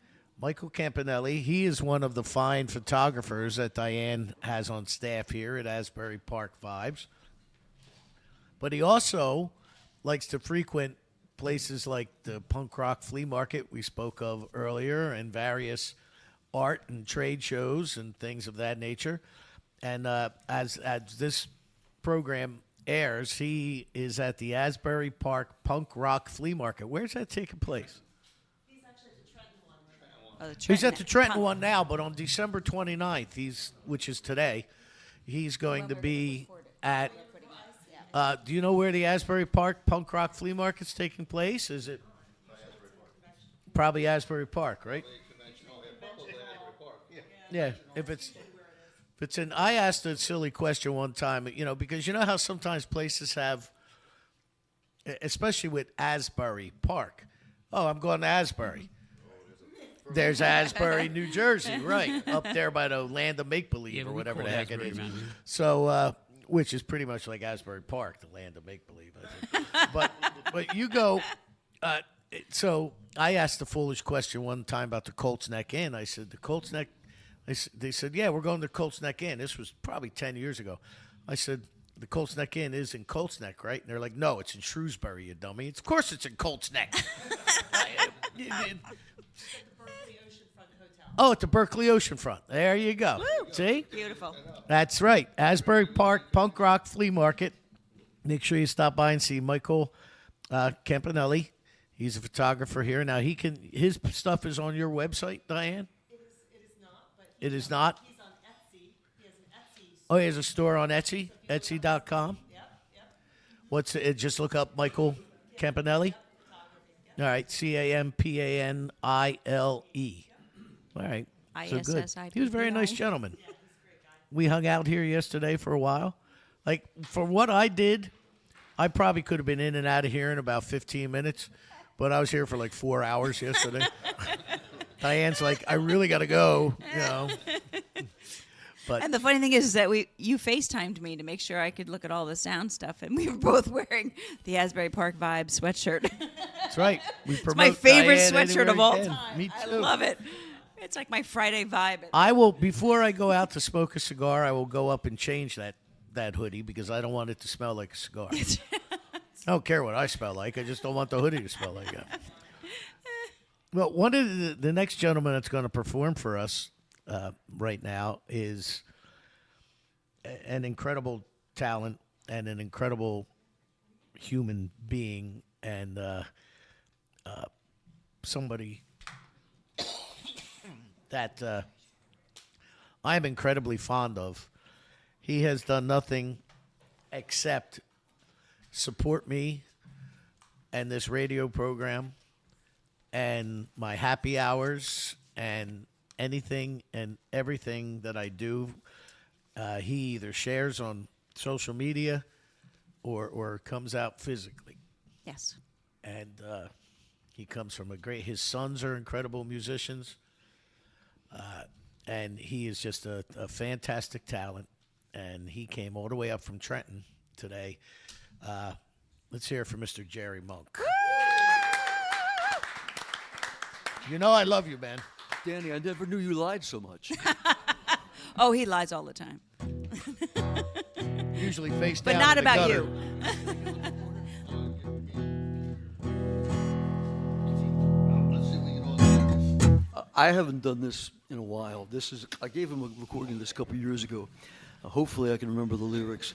Michael Campanelli, he is one of the fine photographers that Diane has on staff here at Asbury Park Vibes. But he also likes to frequent places like the punk rock flea market we spoke of earlier and various art and trade shows and things of that nature. And as this program airs, he is at the Asbury Park Punk Rock Flea Market. Where's that taking place? He's at the Trenton one now, but on December 29th, which is today, he's going to be at. Do you know where the Asbury Park Punk Rock Flea Market's taking place? Is it probably Asbury Park, right? Yeah. If it's in, I asked a silly question one time, because you know how sometimes places have, especially with Asbury Park. Oh, I'm going to Asbury. There's Asbury, New Jersey, right up there by the land of make-believe or we whatever call the it heck it Asbury, is. man. So, which is pretty much like Asbury Park, the land of make-believe, I think. but you go. So I asked the foolish question one time about the Colts Neck Inn. I said, the Colts Neck. They said, yeah, we're going to Colts Neck Inn. This was probably 10 years ago. I said, the Colts Neck Inn is in Colts Neck, right? And they're like, no, it's in Shrewsbury, you dummy. Of course it's in Colts Neck. Oh, at the Berkeley Oceanfront. There you go. Woo! See? Beautiful. That's right. Asbury Park Punk Rock Flea Market. Make sure you stop by and see Michael Campanelli. He's a photographer here. Now, his stuff is on your website, Diane? It is not. But It is not? He's on Etsy. He has an Etsy. Oh, he has a store on Etsy? Etsy.com? Yep. Just look up Michael Campanelli? All right, Campanile. All right. So good. He was a very nice gentleman. we hung out here yesterday for a while. Like, for what I did, I probably could have been in and out of here in about 15 minutes, but I was here for like 4 hours yesterday. Diane's like, I really got to go, you know. But And the funny thing is that you FaceTimed me to make sure I could look at all the sound stuff, and we were both wearing the Asbury Park Vibe sweatshirt. that's right. We It's my promote favorite Diane sweatshirt of anywhere all we can. time. Me I too. love it. It's like my Friday vibe. I will, before I go out to smoke a cigar, I will go up and change that hoodie because I don't want it to smell like a cigar. I don't care what I smell like. I just don't want the hoodie to smell like it. Well, one of the next gentleman that's going to perform for us right now is an incredible talent and an incredible human being and somebody that I'm incredibly fond of. He has done nothing except support me and this radio program and my happy hours and anything and everything that I do. He either shares on social media or comes out physically. Yes. And he comes from his sons are incredible musicians. And he is just a fantastic talent. And he came all the way up from Trenton today. Let's hear it for Mr. Jerry Monk. You know I love you, man. Danny, I never knew you lied so much. Oh, he lies all the time. Usually face But down not in the about gutter. you. I haven't done this in a while. I gave him a recording of this a couple years ago. Hopefully I can remember the lyrics.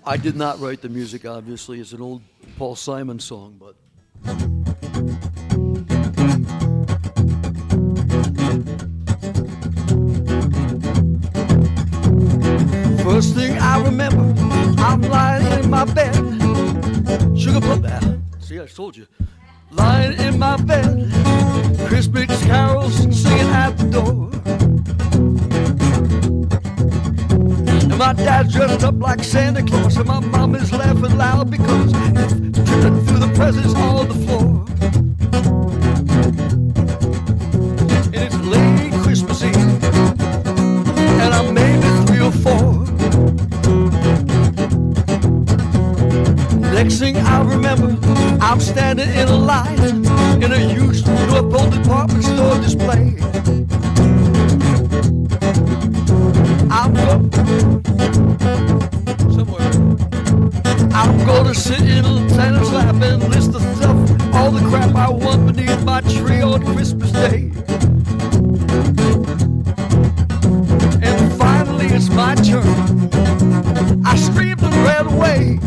I did not write the music, obviously. It's an old Paul Simon song, but... First thing I remember, I'm lying in my bed. Sugar plum, see, I told you. Lying in my bed, Christmas carols singing at the door. And my dad's dressed up like Santa Claus, and my mom is laughing loud because he's tripping through the presents on the floor. And it's late Christmas Eve, and I'm maybe 3 or 4. Next thing I remember, I'm standing in a line in a huge North Pole department store display. I'm gonna sit in Santa's lap and list the stuff, all the crap I want beneath my tree on Christmas Day. And finally it's my turn. I screamed and ran away.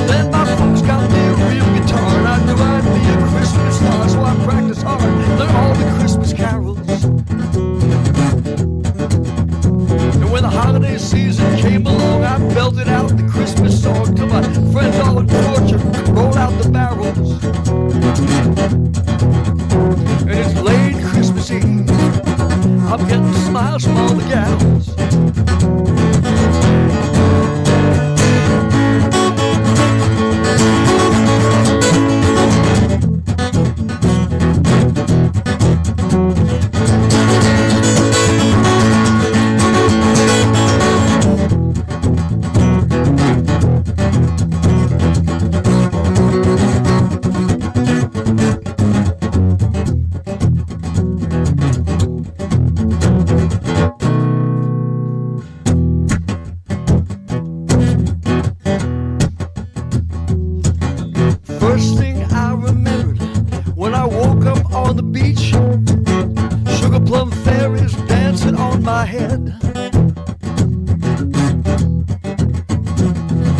Then my folks got me a real guitar, and I knew I'd be a Christmas star, so I practiced hard, learned all the Christmas carols. And when the holiday season came along, I belted out the Christmas song till my friends all in torture rolled out the barrels. And it's late Christmas Eve, I'm getting smiles from all the gals. First thing I remembered when I woke up on the beach, sugar plum fairies dancing on my head.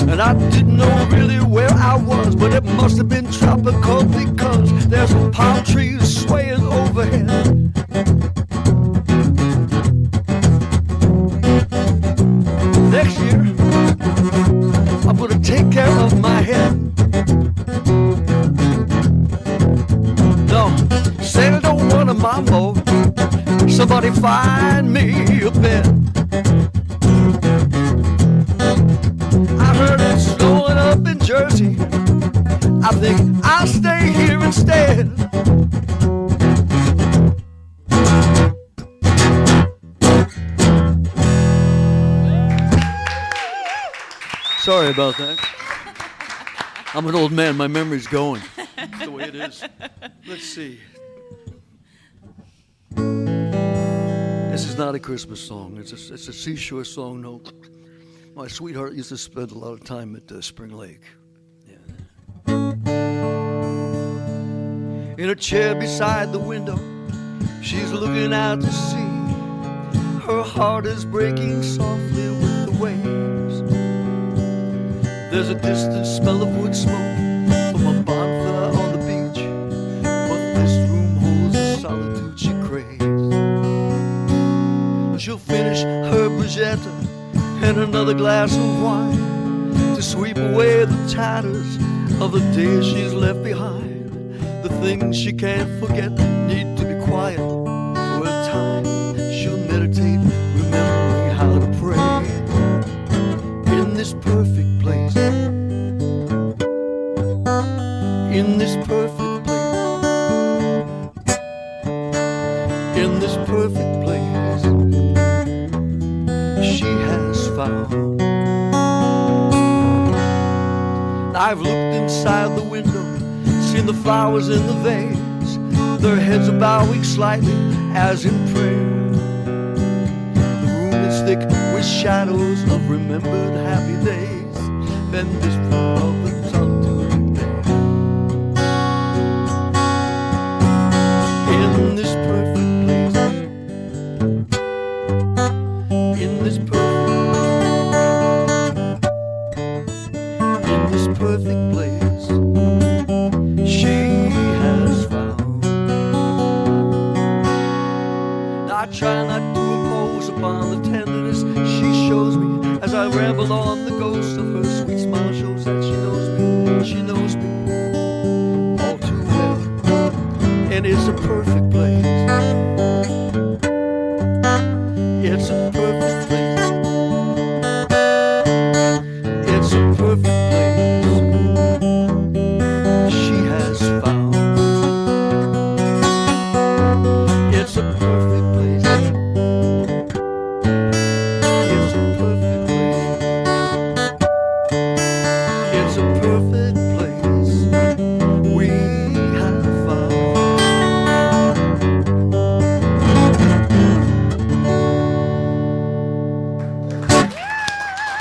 And I didn't know really where I was, but it must have been tropical because there's palm trees swaying overhead. Next year, I'm gonna take care of my head. No, Santa don't want a mambo. Somebody find me a bed. I heard it's snowing up in Jersey. I think I'll stay here instead. Sorry about that. I'm an old man. My memory's going. That's the way it is. Let's see. This is not a Christmas song. It's a seashore song. No, my sweetheart used to spend a lot of time at Spring Lake. Yeah. In a chair beside the window, she's looking out to sea. Her heart is breaking softly with the waves. There's a distant smell of wood smoke from a bonfire on the beach, but this room holds the solitude she craves. She'll finish her bruschetta and another glass of wine to sweep away the tatters of the days she's left behind. The things she can't forget need to be quiet for a time. She'll meditate, remembering how to pray in this perfect place. In this perfect place. In this perfect place she has found. I've looked inside the window, seen the flowers in the vase. Their heads are bowing slightly as in prayer. The room is thick with shadows of remembered happy days. Then this room of the solitude there. In this perfect place. In this perfect place she has found. I try not to impose upon the tenderness she shows me as I ramble on. The ghost of her sweet smile shows that she knows me all too well. And it's a perfect place. It's a perfect place. It's a perfect place she has found. It's a perfect place. It's a perfect place. It's a perfect place we have found.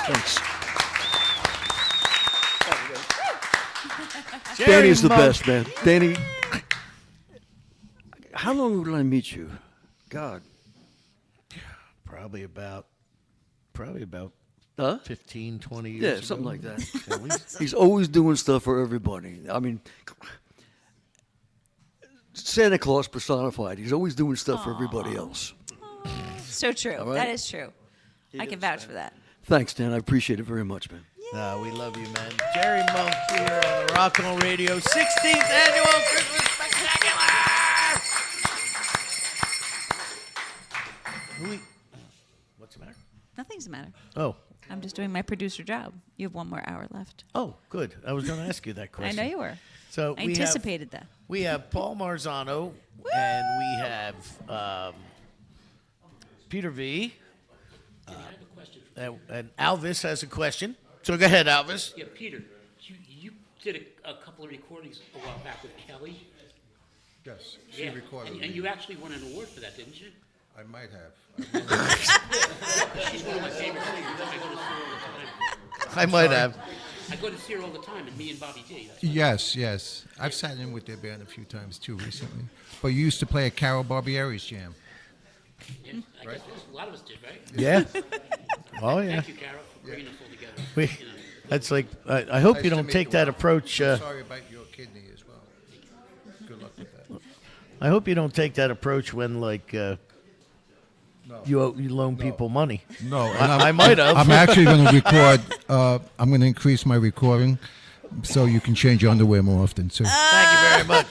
Thanks. Danny's the best, man. Danny, how long did I meet you? God. Probably about 15, 20 years Yeah, ago. something like that. At least. He's always doing stuff for everybody. I mean, Santa Claus personified. He's always doing stuff for everybody else. So true. All right? That is true. I can vouch for that. Thanks, Dan. I appreciate it very much, man. We love you, man. Jerry Monk here on the Rock On Radio 16th Annual Christmas Spectacular! What's the matter? Nothing's the matter. Oh. I'm just doing my producer job. You have one more hour left. Oh, good. I was going to ask you that I question. know you were. So I anticipated that. We have Paul Marzano, and we have Peter V. I have a question. And Alvis has a question. So go ahead, Alvis. Yeah, Peter, you did a couple of recordings a while back with Kelly. Yes, she recorded. And you actually won an award for that, didn't you? I might have. She's one of my favorite singers. I go to see her all the time. I might have. I go to see her all the time, and me and Bobby D. Yes, yes. I've sat in with their band a few times too recently. But you used to play at Carol Barbieri's jam. Yeah, I guess a lot of us did, right? Yeah. Oh, yeah. Thank you, Carol, for bringing us all together. That's like, I hope Nice you to don't meet take you that all. approach. I'm sorry about your kidney as well. Good luck with that. I hope you don't take that approach when, like, you loan people money. No, I might have. I'm actually going to record. I'm going to increase my recording so you can change your underwear more often, too. Thank you very much.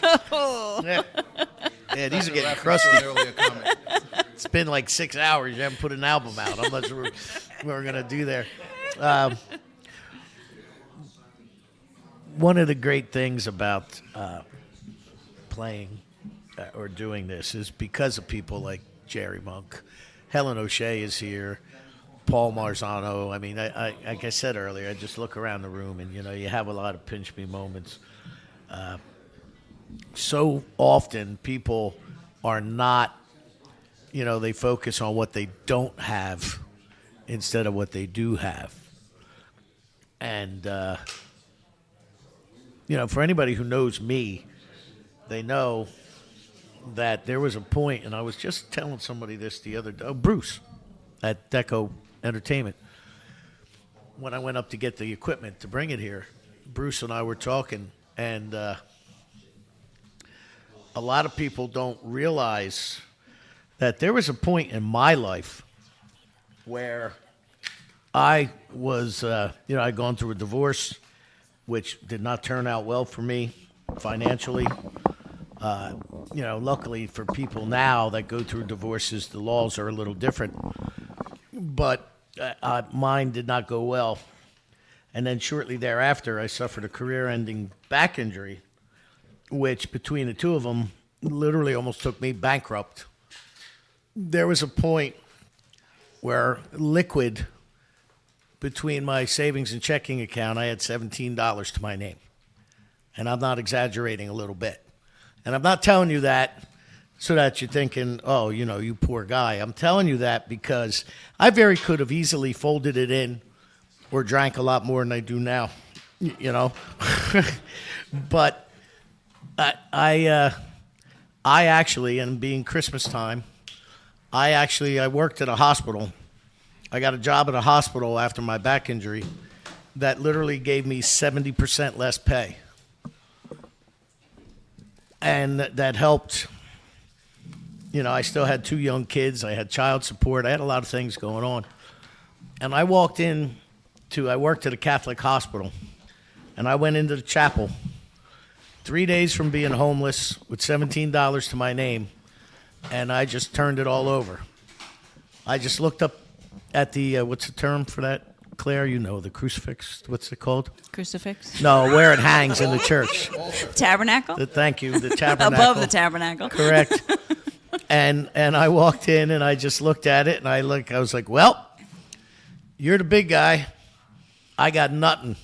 Yeah, these are getting crusty. It's been like 6 hours. You haven't put an album out. I'm not sure what we're going to do there. One of the great things about playing or doing this is because of people like Jerry Monk. Helen O'Shea is here. Paul Marzano. I mean, I like I said earlier, I just look around the room and, you have a lot of pinch me moments. So often people are not, they focus on what they don't have instead of what they do have. And, for anybody who knows me, they know that there was a point, and I was just telling somebody this the other day, Bruce at Deco Entertainment. When I went up to get the equipment to bring it here, Bruce and I were talking, and a lot of people don't realize that there was a point in my life where I was, I'd gone through a divorce, which did not turn out well for me financially. Luckily for people now that go through divorces, the laws are a little different. But mine did not go well. And then shortly thereafter, I suffered a career-ending back injury, which between the two of them literally almost took me bankrupt. There was a point where liquid between my savings and checking account, I had $17 to my name. And I'm not exaggerating a little bit. And I'm not telling you that so that you're thinking, oh, you poor guy. I'm telling you that because I very could have easily folded it in or drank a lot more than I do now, But I actually, and being Christmas time, I worked at a hospital. I got a job at a hospital after my back injury that literally gave me 70% less pay. And that helped. I still had 2 young kids. I had child support. I had a lot of things going on. And I worked at a Catholic hospital. And I went into the chapel 3 days from being homeless with $17 to my name. And I just turned it all over. I just looked up at the, what's the term for that, Claire? The crucifix. What's it called? Crucifix? No, where it hangs in the church. Tabernacle? Thank you, the tabernacle. Above the tabernacle. Correct. And I walked in and I just looked at it and I was like, well, you're the big guy. I got nothing.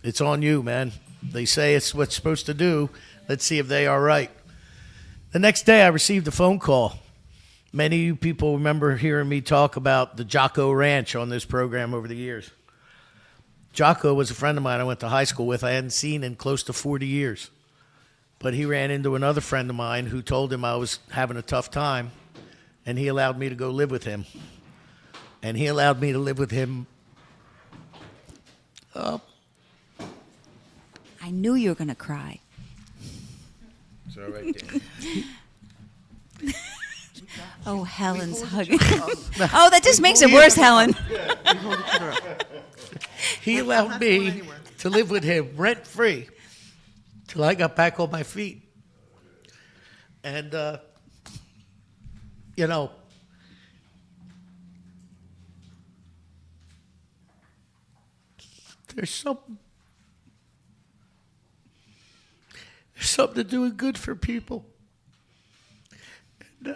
It's on you, man. They say it's what's supposed to do. Let's see if they are right. The next day I received a phone call. Many of you people remember hearing me talk about the Jocko Ranch on this program over the years. Jocko was a friend of mine I went to high school with. I hadn't seen in close to 40 years. But he ran into another friend of mine who told him I was having a tough time, and he allowed me to go live with him. And he allowed me to live with him. I knew you were going to cry. It's all right, Dan. Oh, Helen's hugging. Oh, that just makes it worse, Helen. He allowed me to live with him rent-free till I got back on my feet. And, there's something to doing good for people. And,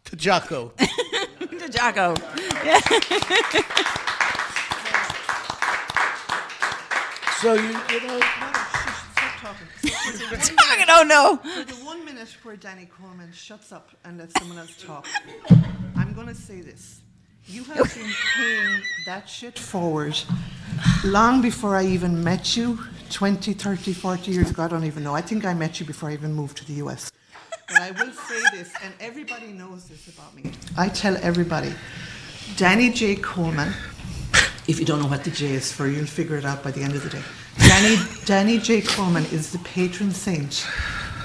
to Jocko. To Jocko. Yeah. So you know. Stop talking. Talking, oh no. For the 1 minute where Danny Coleman shuts up and lets someone else talk, I'm going to say this. You have been paying that shit forward long before I even met you, 20, 30, 40 years ago. I don't even know. I think I met you before I even moved to the US. But I will say this, and everybody knows this about me. I tell everybody, Danny J. Coleman, if you don't know what the J is for, you'll figure it out by the end of the day. Danny J. Coleman is the patron saint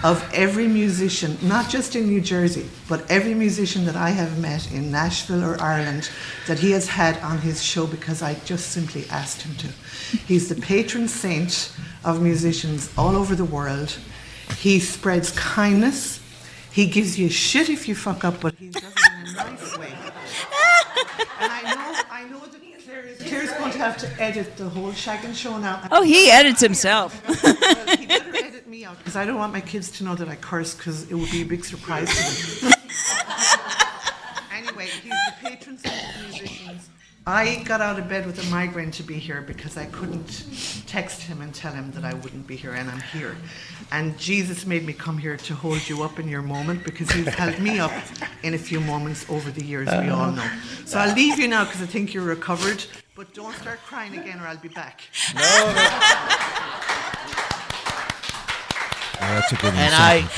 of every musician, not just in New Jersey, but every musician that I have met in Nashville or Ireland that he has had on his show because I just simply asked him to. He's the patron saint of musicians all over the world. He spreads kindness. He gives you shit if you fuck up, but he does it in a nice way. And I know that Claire's going to have to edit the whole shagging show now. Oh, he edits himself. Well, he better edit me out, because I don't want my kids to know that I curse, because it would be a big surprise to them. Anyway, he's the patron saint of musicians. I got out of bed with a migraine to be here because I couldn't text him and tell him that I wouldn't be here, and I'm here. And Jesus made me come here to hold you up in your moment, because he's held me up in a few moments over the years, we all know. So I'll leave you now because I think you're recovered, but don't start crying again or I'll be back. Oh, that's a good And incentive.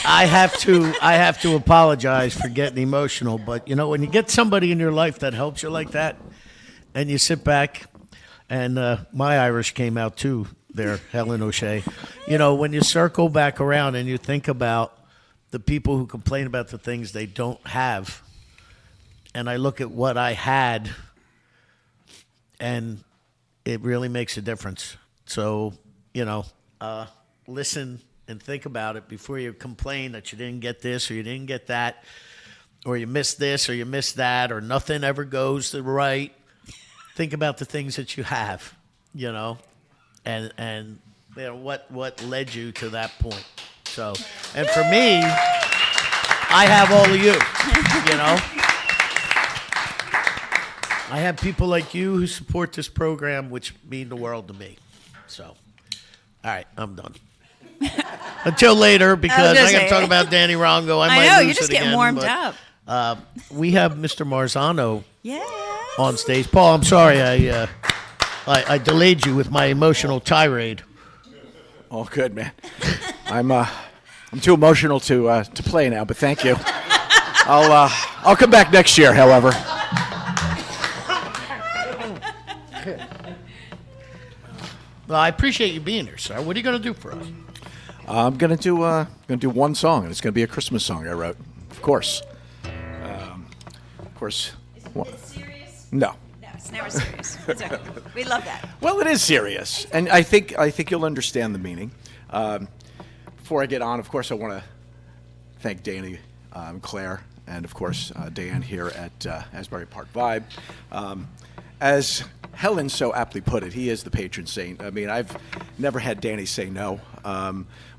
I have to apologize for getting emotional, but you know, when you get somebody in your life that helps you like that, and you sit back, and my Irish came out too there, Helen O'Shea. You know, when you circle back around and you think about the people who complain about the things they don't have, and I look at what I had, and it really makes a difference. So, you know, listen and think about it before you complain that you didn't get this or you didn't get that, or you missed this or you missed that, or nothing ever goes the right. Think about the things that you have, you know, and you know, what led you to that point. So, and for me, I have all of you, you know. I have people like you who support this program, which mean the world to me. So, all right, I'm done. Until later, because I got to talk about Danny Rongo. I know, lose you're just it getting again, warmed but, up. We have Mr. Marzano Yeah. on stage. Paul, I'm sorry I delayed you with my emotional tirade. Oh, good, man. I'm too emotional to play now, but thank you. I'll come back next year, however. Well, I appreciate you being here, sir. What are you going to do for us? I'm gonna do one song, and it's gonna be a Christmas song I wrote, of course. Of course. Is it serious? No. No, it's never serious. It's okay. We love that. Well, it is serious, and I think you'll understand the meaning. Before I get on, of course, I want to thank Danny, Claire, and of course Dan here at Asbury Park Vibe. As Helen so aptly put it, he is the patron saint. I mean, I've never had Danny say no.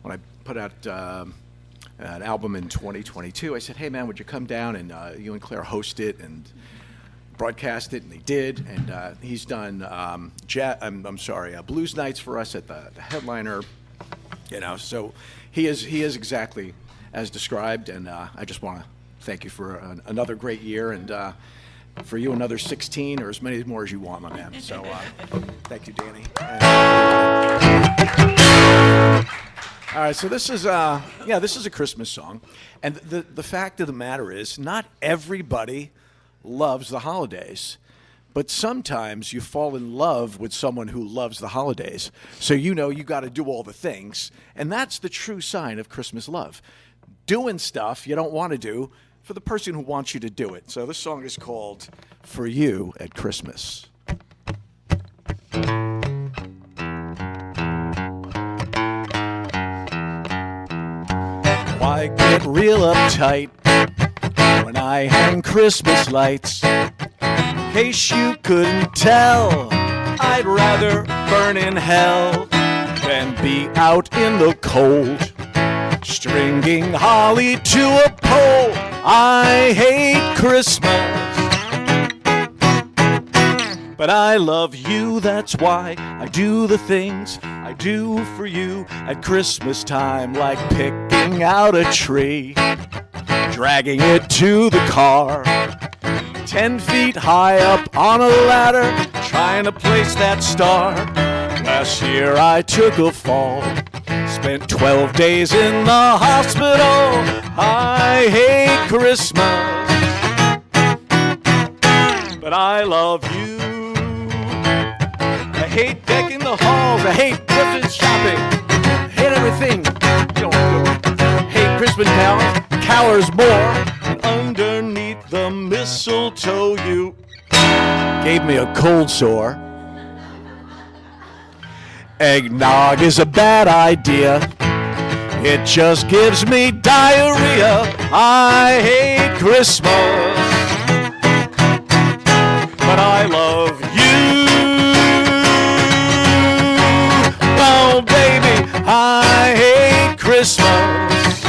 When I put out an album in 2022, I said, "Hey, man, would you come down and you and Claire host it and broadcast it?" And they did. And he's done blues nights for us at the headliner. You know, so he is exactly as described. And I just want to thank you for another great year, and for you another 16 or as many more as you want, my man. So thank you, Danny. All right, so this is a Christmas song, and the fact of the matter is, not everybody loves the holidays, but sometimes you fall in love with someone who loves the holidays. So you know you got to do all the things, and that's the true sign of Christmas love. Doing stuff you don't want to do for the person who wants you to do it. So this song is called "For You at Christmas." I get real uptight when I hang Christmas lights. In case you couldn't tell, I'd rather burn in hell than be out in the cold, stringing holly to a pole. I hate Christmas, but I love you, that's why I do the things I do for you at Christmas time, like picking out a tree, dragging it to the car, 10 feet high up on a ladder, trying to place that star. Last year I took a fall, spent 12 days in the hospital. I hate Christmas, but I love you. I hate decking the halls, I hate Christmas shopping, I hate everything. Hate Christmas cowers more. And underneath the mistletoe you gave me a cold sore. Eggnog is a bad idea. It just gives me diarrhea. I hate Christmas, but I love you. Oh, baby, I hate Christmas,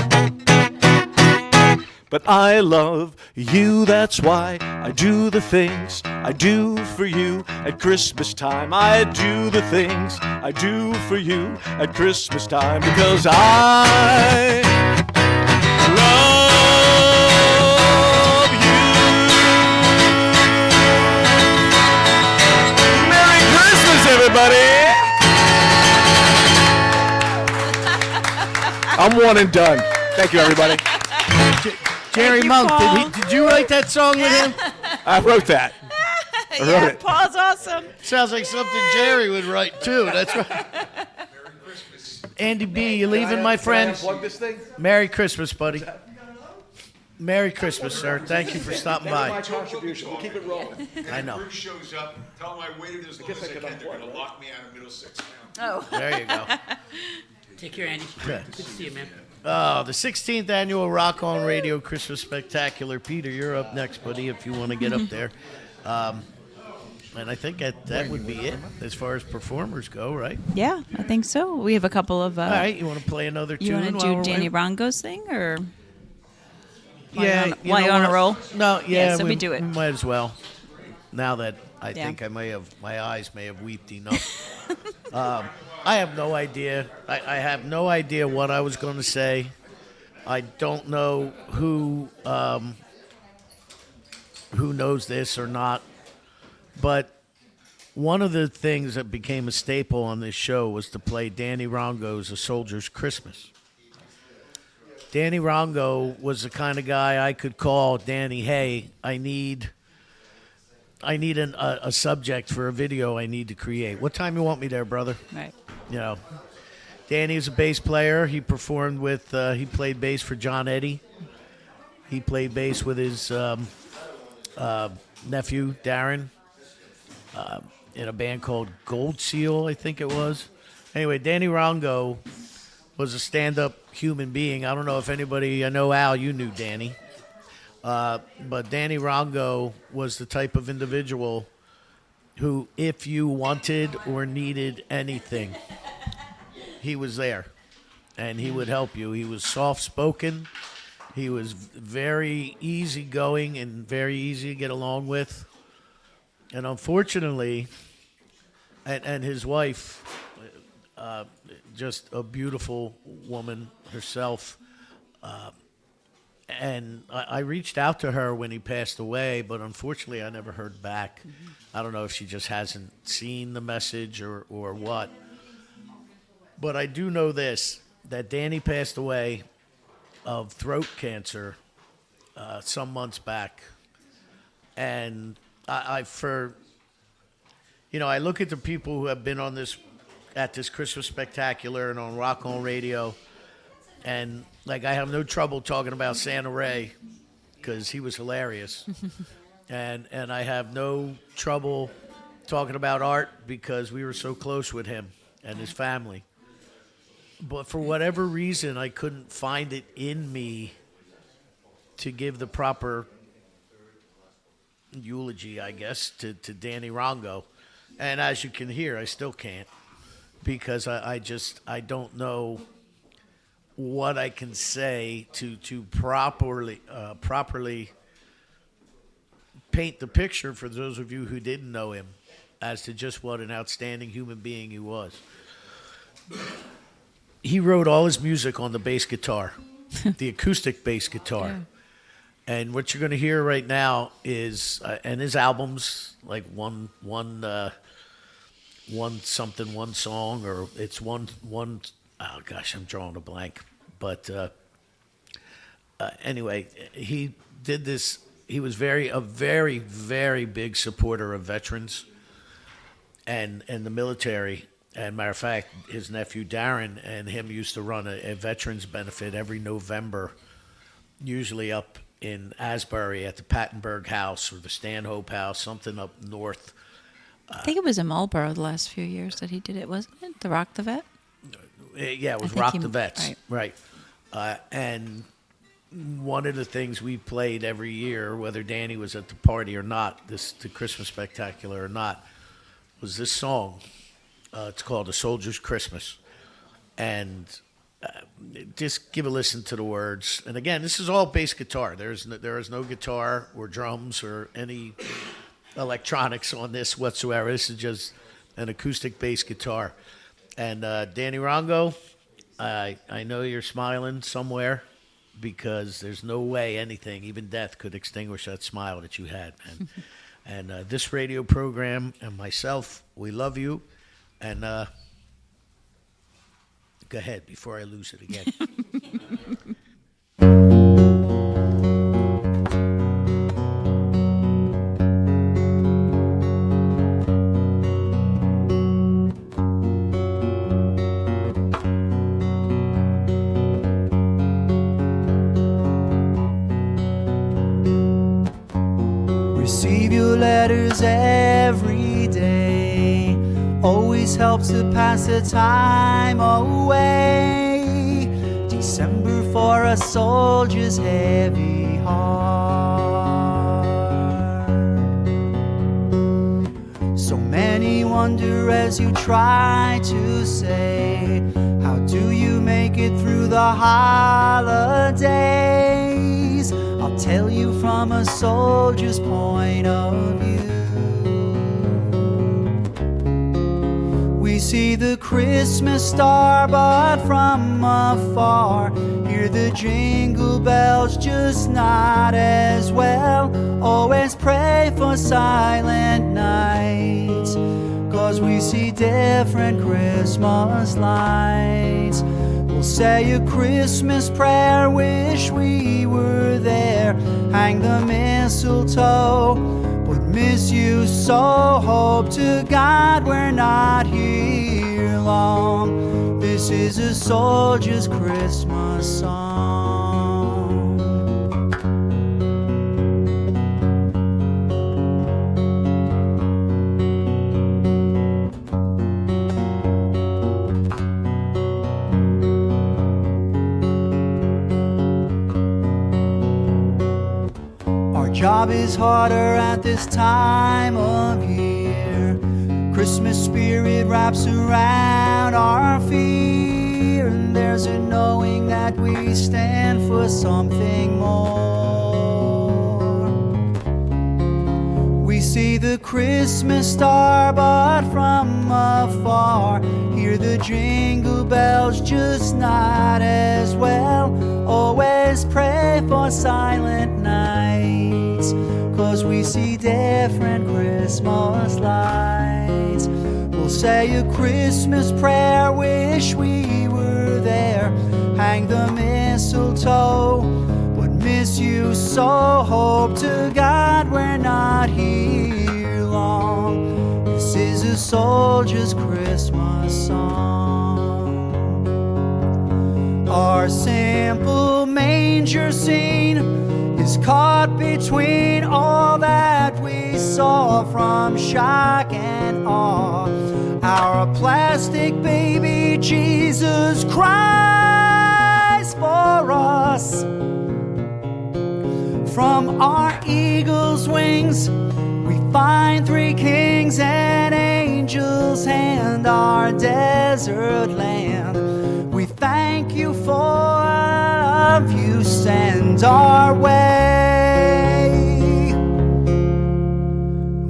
but I love you. That's why I do the things I do for you at Christmas time. I do the things I do for you at Christmas time because I love you. Merry Christmas, everybody. I'm one and done. Thank you, everybody. Jerry Monk, did you write that song with him? I wrote that. I wrote it. Paul's awesome. Sounds like something Jerry would write too. That's right. Andy B, you leaving, my friend? Plug this thing. Merry Christmas, buddy. Merry Christmas, sir. Thank you for stopping My by. contribution. We'll keep it rolling. I know. Bruce shows up, tell him I waited as long as I can. They're going to lock me out of Middlesex. Oh. There you go. Take care, Andy. Good. Good to see you, man. Oh, the 16th annual Rock On Radio Christmas Spectacular. Peter, you're up next, buddy, if you want to get up there. And I think that would be it as far as performers go, right? Yeah, I think so. We have a couple of. All right, you want to play another tune? You want to while do we're Danny waiting? Rongo's thing, or? Yeah, While you're on a roll? No, yeah, so we do it. We might as well. Now that I Yeah. think my eyes may have weeped enough. I have no idea. I have no idea what I was going to say. I don't know who knows this or not. But one of the things that became a staple on this show was to play Danny Rongo's A Soldier's Christmas. Danny Rongo was the kind of guy I could call, Danny, hey, I need a subject for a video I need to create. What time you want me there, brother? Right. You know, Danny is a bass player. He performed with, he played bass for John Eddy. He played bass with his nephew, Darren, in a band called Gold Seal, I think it was. Anyway, Danny Rongo was a stand-up human being. I don't know if anybody, I know, Al, you knew Danny. But Danny Rongo was the type of individual who, if you wanted or needed anything, he was there, and he would help you. He was soft-spoken. He was very easygoing and very easy to get along with. And unfortunately, and his wife, just a beautiful woman herself, and I reached out to her when he passed away, but unfortunately I never heard back. I don't know if she just hasn't seen the message or what. But I do know this, that Danny passed away of throat cancer some months back. And I look at the people who have been on at this Christmas Spectacular and on Rock On Radio, and like I have no trouble talking about Santa Ray because he was hilarious, and I have no trouble talking about Art because we were so close with him and his family. But for whatever reason, I couldn't find it in me to give the proper eulogy, I guess, to Danny Rongo. And as you can hear, I still can't, because I don't know what I can say to properly paint the picture for those of you who didn't know him as to just what an outstanding human being he was. He wrote all his music on the bass guitar, the acoustic bass guitar. Yeah. And what you're going to hear right now is, and his albums, like one song, or it's one. Oh gosh, I'm drawing a blank. But anyway, he did this. He was a very, very big supporter of veterans and the military. And matter of fact, his nephew Darren and him used to run a veterans benefit every November, usually up in Asbury at the Pattenberg House or the Stanhope House, something up north. I think it was in Marlboro the last few years that he did it, wasn't it? The Rock the Vet? Yeah, it was I think Rock he- the Vets. right. Right. And one of the things we played every year, whether Danny was at the party or not, the Christmas Spectacular or not, was this song. It's called "A Soldier's Christmas," and just give a listen to the words. And again, this is all bass guitar. There is no guitar or drums or any electronics on this whatsoever. This is just an acoustic bass guitar. And Danny Rongo, I know you're smiling somewhere, because there's no way anything, even death, could extinguish that smile that you had, man. And this radio program and myself, we love you. And go ahead before I lose it again. Receive your letters every day. Always helps to pass the time away. December for a soldier's heavy heart. So many wonder as you try to say, how do you make it through the holidays? I'll tell you from a soldier's point of view. We see the Christmas star, but from afar, hear the jingle bells, just not as well. Always pray for silent nights, 'cause we see different Christmas lights. We'll say a Christmas prayer, wish we were there, hang the mistletoe, would miss you so, hope to God we're not here long. This is a soldier's Christmas song. Job is harder at this time of year. Christmas spirit wraps around our fear, and there's a knowing that we stand for something more. We see the Christmas star, but from afar, hear the jingle bells, just not as well. Always pray for silent nights, 'cause we see different Christmas lights. We'll say a Christmas prayer, wish we were there, hang the mistletoe, would miss you so, hope to God we're not here long. This is a soldier's Christmas song. Our simple manger scene is caught between all that we saw from shock and awe. Our plastic baby Jesus cries for us. From our eagle's wings we find three kings and angels and our desert land. We thank you for love you send our way.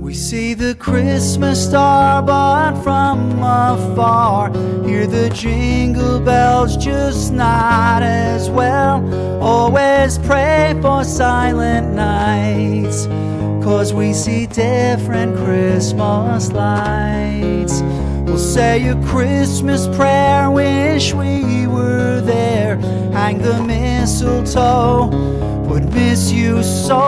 We see the Christmas star, but from afar, hear the jingle bells, just not as well. Always pray for silent nights, 'cause we see different Christmas lights. We'll say a Christmas prayer, wish we were there, hang the mistletoe, would miss you so,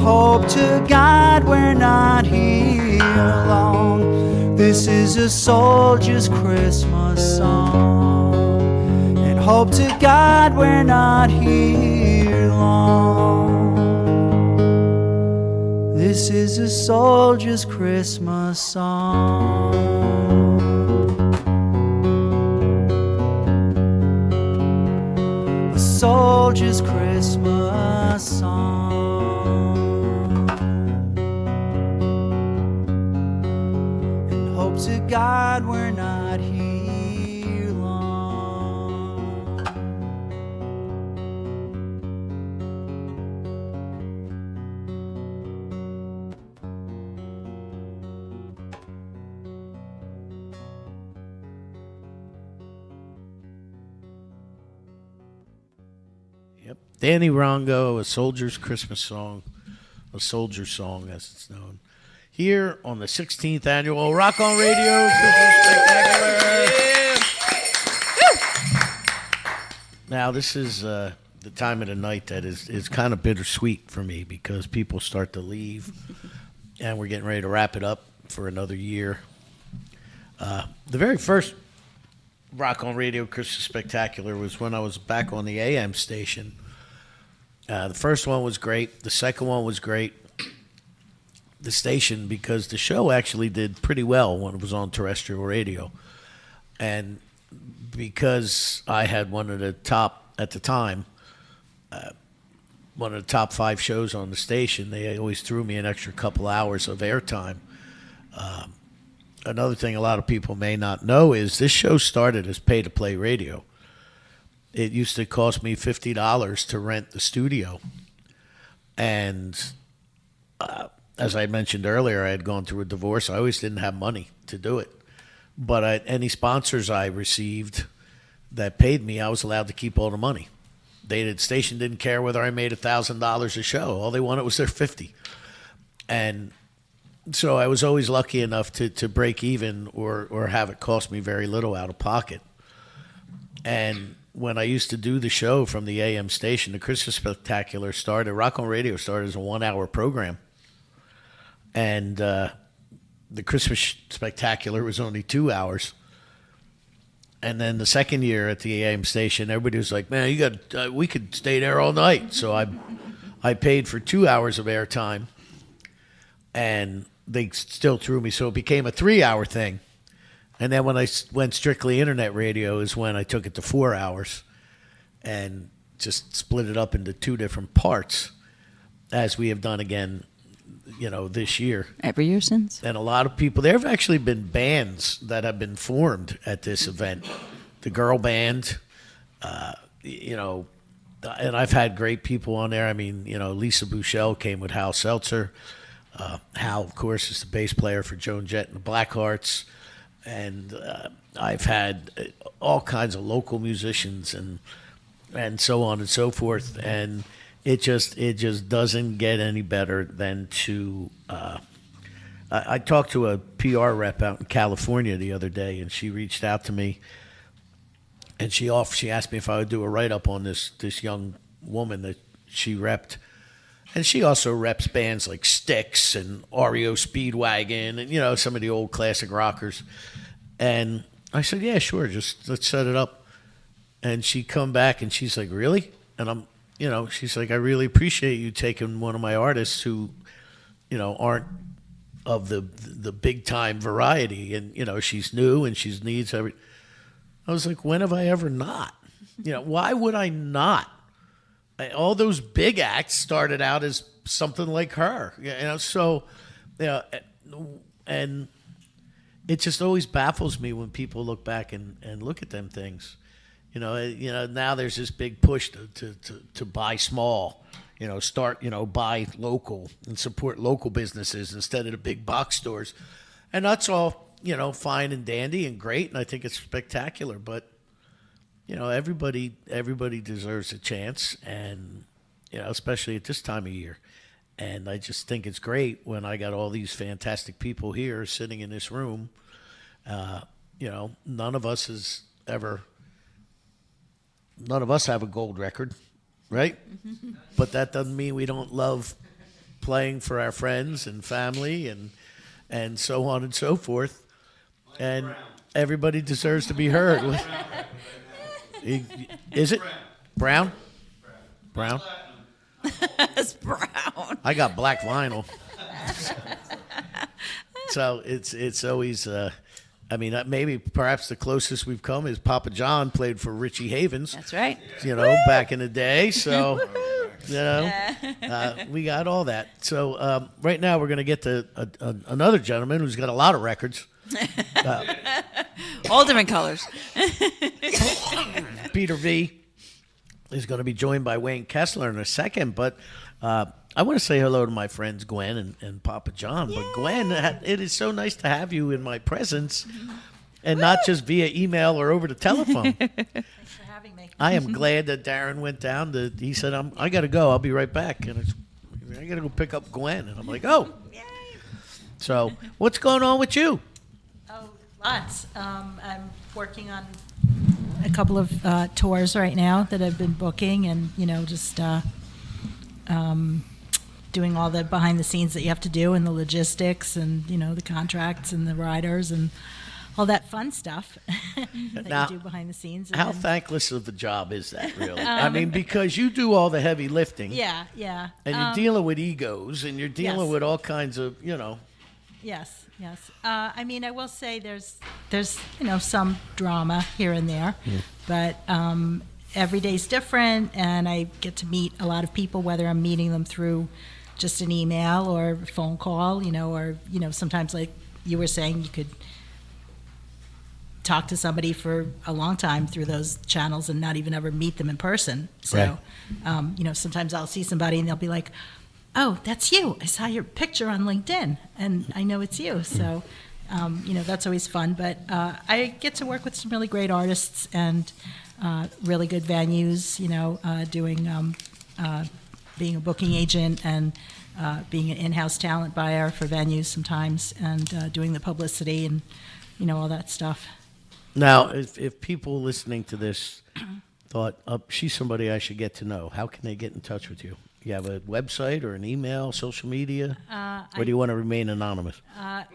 hope to God we're not here long. This is a soldier's Christmas song, and hope to God we're not here long. This is a soldier's Christmas song. Christmas song and hope to God we're not here long. Yep. Danny Rongo, A Soldier's Christmas Song, A Soldier's Song as it's known. Here on the 16th annual Rock on Radio Christmas Spectacular. Now, this is the time of the night that is kind of bittersweet for me because people start to leave and we're getting ready to wrap it up for another year. The very first Rock on Radio Christmas Spectacular was when I was back on the AM station. The first one was great. The second one was great. The station, because the show actually did pretty well when it was on terrestrial radio. And because I had one of the top, at the time, one of the top 5 shows on the station, they always threw me an extra couple hours of airtime. Another thing a lot of people may not know is this show started as pay-to-play radio. It used to cost me $50 to rent the studio. And as I mentioned earlier, I had gone through a divorce. I always didn't have money to do it. But any sponsors I received that paid me, I was allowed to keep all the money. The station didn't care whether I made $1,000 a show. All they wanted was their $50. And so I was always lucky enough to break even or have it cost me very little out of pocket. And when I used to do the show from the AM station, the Christmas Spectacular started, Rock on Radio started as a 1-hour program. And the Christmas Spectacular was only 2 hours. And then the second year at the AM station, everybody was like, man, we could stay there all night. So I paid for 2 hours of airtime. And they still threw me, so it became a 3-hour thing. And then when I went strictly internet radio is when I took it to 4 hours and just split it up into 2 different parts, as we have done again, this year. Every year since. And a lot of people, there have actually been bands that have been formed at this event. The girl band, and I've had great people on there. I mean, Lisa Bouchel came with Hal Seltzer. Hal, of course, is the bass player for Joan Jett and the Blackhearts. And I've had all kinds of local musicians and so on and so forth. And it just doesn't get any better than to. I talked to a PR rep out in California the other day, and she reached out to me, and she asked me if I would do a write-up on this young woman that she repped. And she also reps bands like Styx and REO Speedwagon and, some of the old classic rockers. And I said, yeah, sure, just let's set it up. And she come back and she's like, really? And she's like, I really appreciate you taking one of my artists who, aren't of the big time variety. And, she's new and she needs every. I was like, when have I ever not? Why would I not? All those big acts started out as something like her, and it just always baffles me when people look back and look at them things. Now there's this big push to buy small, buy local and support local businesses instead of the big box stores. And that's all, fine and dandy and great. And I think it's spectacular, but everybody deserves a chance, and especially at this time of year. And I just think it's great when I got all these fantastic people here sitting in this room. None of us have a gold record, right? But that doesn't mean we don't love playing for our friends and family and so on and so forth. And everybody deserves to be heard. Is it brown? Brown. It's brown. I got black vinyl. So it's always. Maybe perhaps the closest we've come is Papa John played for Richie Havens. That's right. Back in the day. So You know, we got all that. So right now we're going to get to another gentleman who's got a lot of records. All different colors. Peter V is going to be joined by Wayne Kessler in a second, but I want to say hello to my friends Gwen and Papa John. Yay. But Gwen, it is so nice to have you in my presence, and not just via email or over the telephone. Thanks for having me. I am glad that Darren went down. He said, I got to go. I'll be right back. And I got to go pick up Gwen. And I'm like, oh. Yay. So what's going on with you? Oh, lots. I'm working on a couple of tours right now that I've been booking, and, just doing all the behind the scenes that you have to do, and the logistics, and the contracts and the riders and all that fun stuff that Now, you do behind the scenes. And how thankless of a job is that, really? I mean, because you do all the heavy lifting. Yeah, yeah. And you're dealing with egos, and you're dealing Yes. with all kinds of, Yes, yes. I mean, I will say there's some drama here and there, but every day's different, and I get to meet a lot of people, whether I'm meeting them through just an email or a phone call, or sometimes, like you were saying, you could talk to somebody for a long time through those channels and not even ever meet them in person. So, sometimes I'll see somebody and they'll be like, "Oh, that's you. I saw your picture on LinkedIn, and I know it's you." So, that's always fun. But I get to work with some really great artists and really good venues, doing being a booking agent and being an in-house talent buyer for venues sometimes, and doing the publicity and, all that stuff. Now, if people listening to this thought, she's somebody I should get to know, how can they get in touch with you? You have a website or an email, social media? Or do you want to remain anonymous? Well,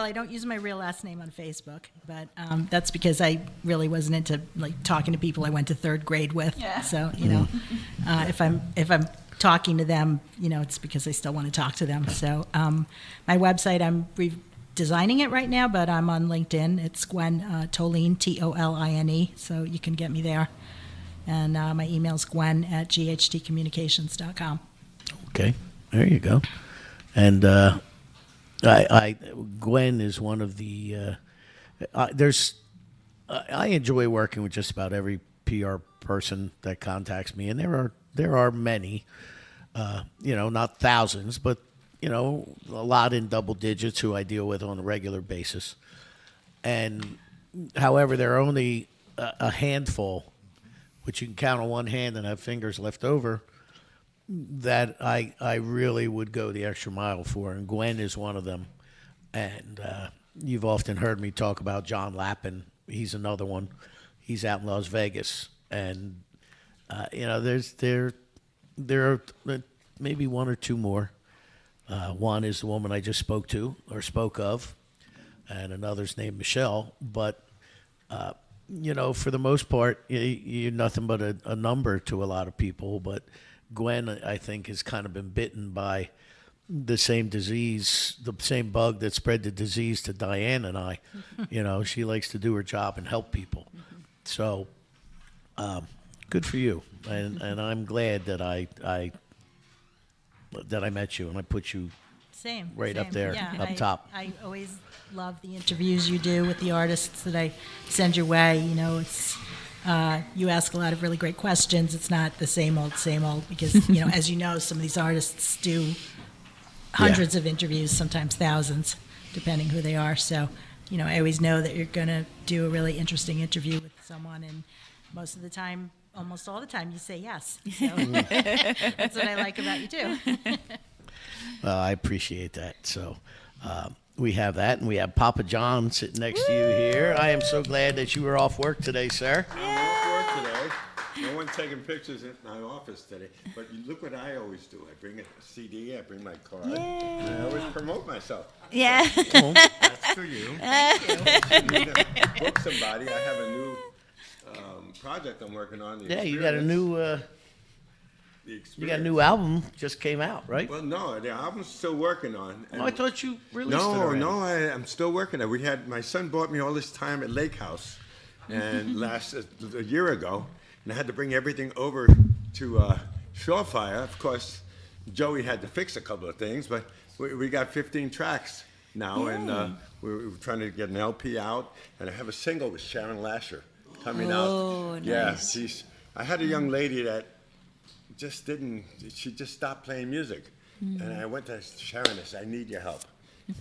I don't use my real last name on Facebook, but that's because I really wasn't into talking to people I went to third grade with. Yeah. So if I'm talking to them, it's because I still want to talk to them. So my website, I'm designing it right now, but I'm on LinkedIn. It's Gwen Toline, Toline. So you can get me there. And my email's gwen@ghtcommunications.com. Okay, there you go. And Gwen is one of the. I enjoy working with just about every PR person that contacts me, and there are many, not thousands, but a lot in double digits who I deal with on a regular basis. And however, there are only a handful, which you can count on one hand and have fingers left over, that I really would go the extra mile for. And Gwen is one of them. And you've often heard me talk about John Lappin. He's another one. He's out in Las Vegas. And, there are maybe one or two more. One is the woman I just spoke of, and another's named Michelle. But, for the most part, you're nothing but a number to a lot of people. But Gwen, I think, has kind of been bitten by the same disease, the same bug that spread the disease to Diane and I. She likes to do her job and help people. So, good for you. And I'm glad that I met you and I put you up there, up top. I always love the interviews you do with the artists that I send your way. It's you ask a lot of really great questions. It's not the same old because as you know, some of these artists do hundreds of interviews, sometimes thousands, depending who they are. So I always know that you're going to do a really interesting interview with someone, and most of the time, almost all the time, you say yes. So that's what I like about you too. Well, I appreciate that. So we have that, and we have Papa John sitting next to you here. I am so glad that you were off work today, sir. I'm off work today. No one's taking pictures in my office today. But look what I always do. I bring a CD, I bring my card. And I always promote myself. Yeah. So, that's for you. Thank you. Book somebody. I have a new project I'm working on. Yeah, you got a new. You got a new album just came out, right? Well, no, the album's still working on. Oh, I thought you released it already. No, I'm still working on it. My son bought me all this time at Lake House, and a year ago, and I had to bring everything over Surefire. Of course, Joey had to fix a couple of things, but we got 15 tracks now, and we're trying to get an LP out, and I have a single with Sharon Lasher coming out. Oh, nice. Yeah, I had a young lady that she just stopped playing music. And I went to Sharon and said, I need your help.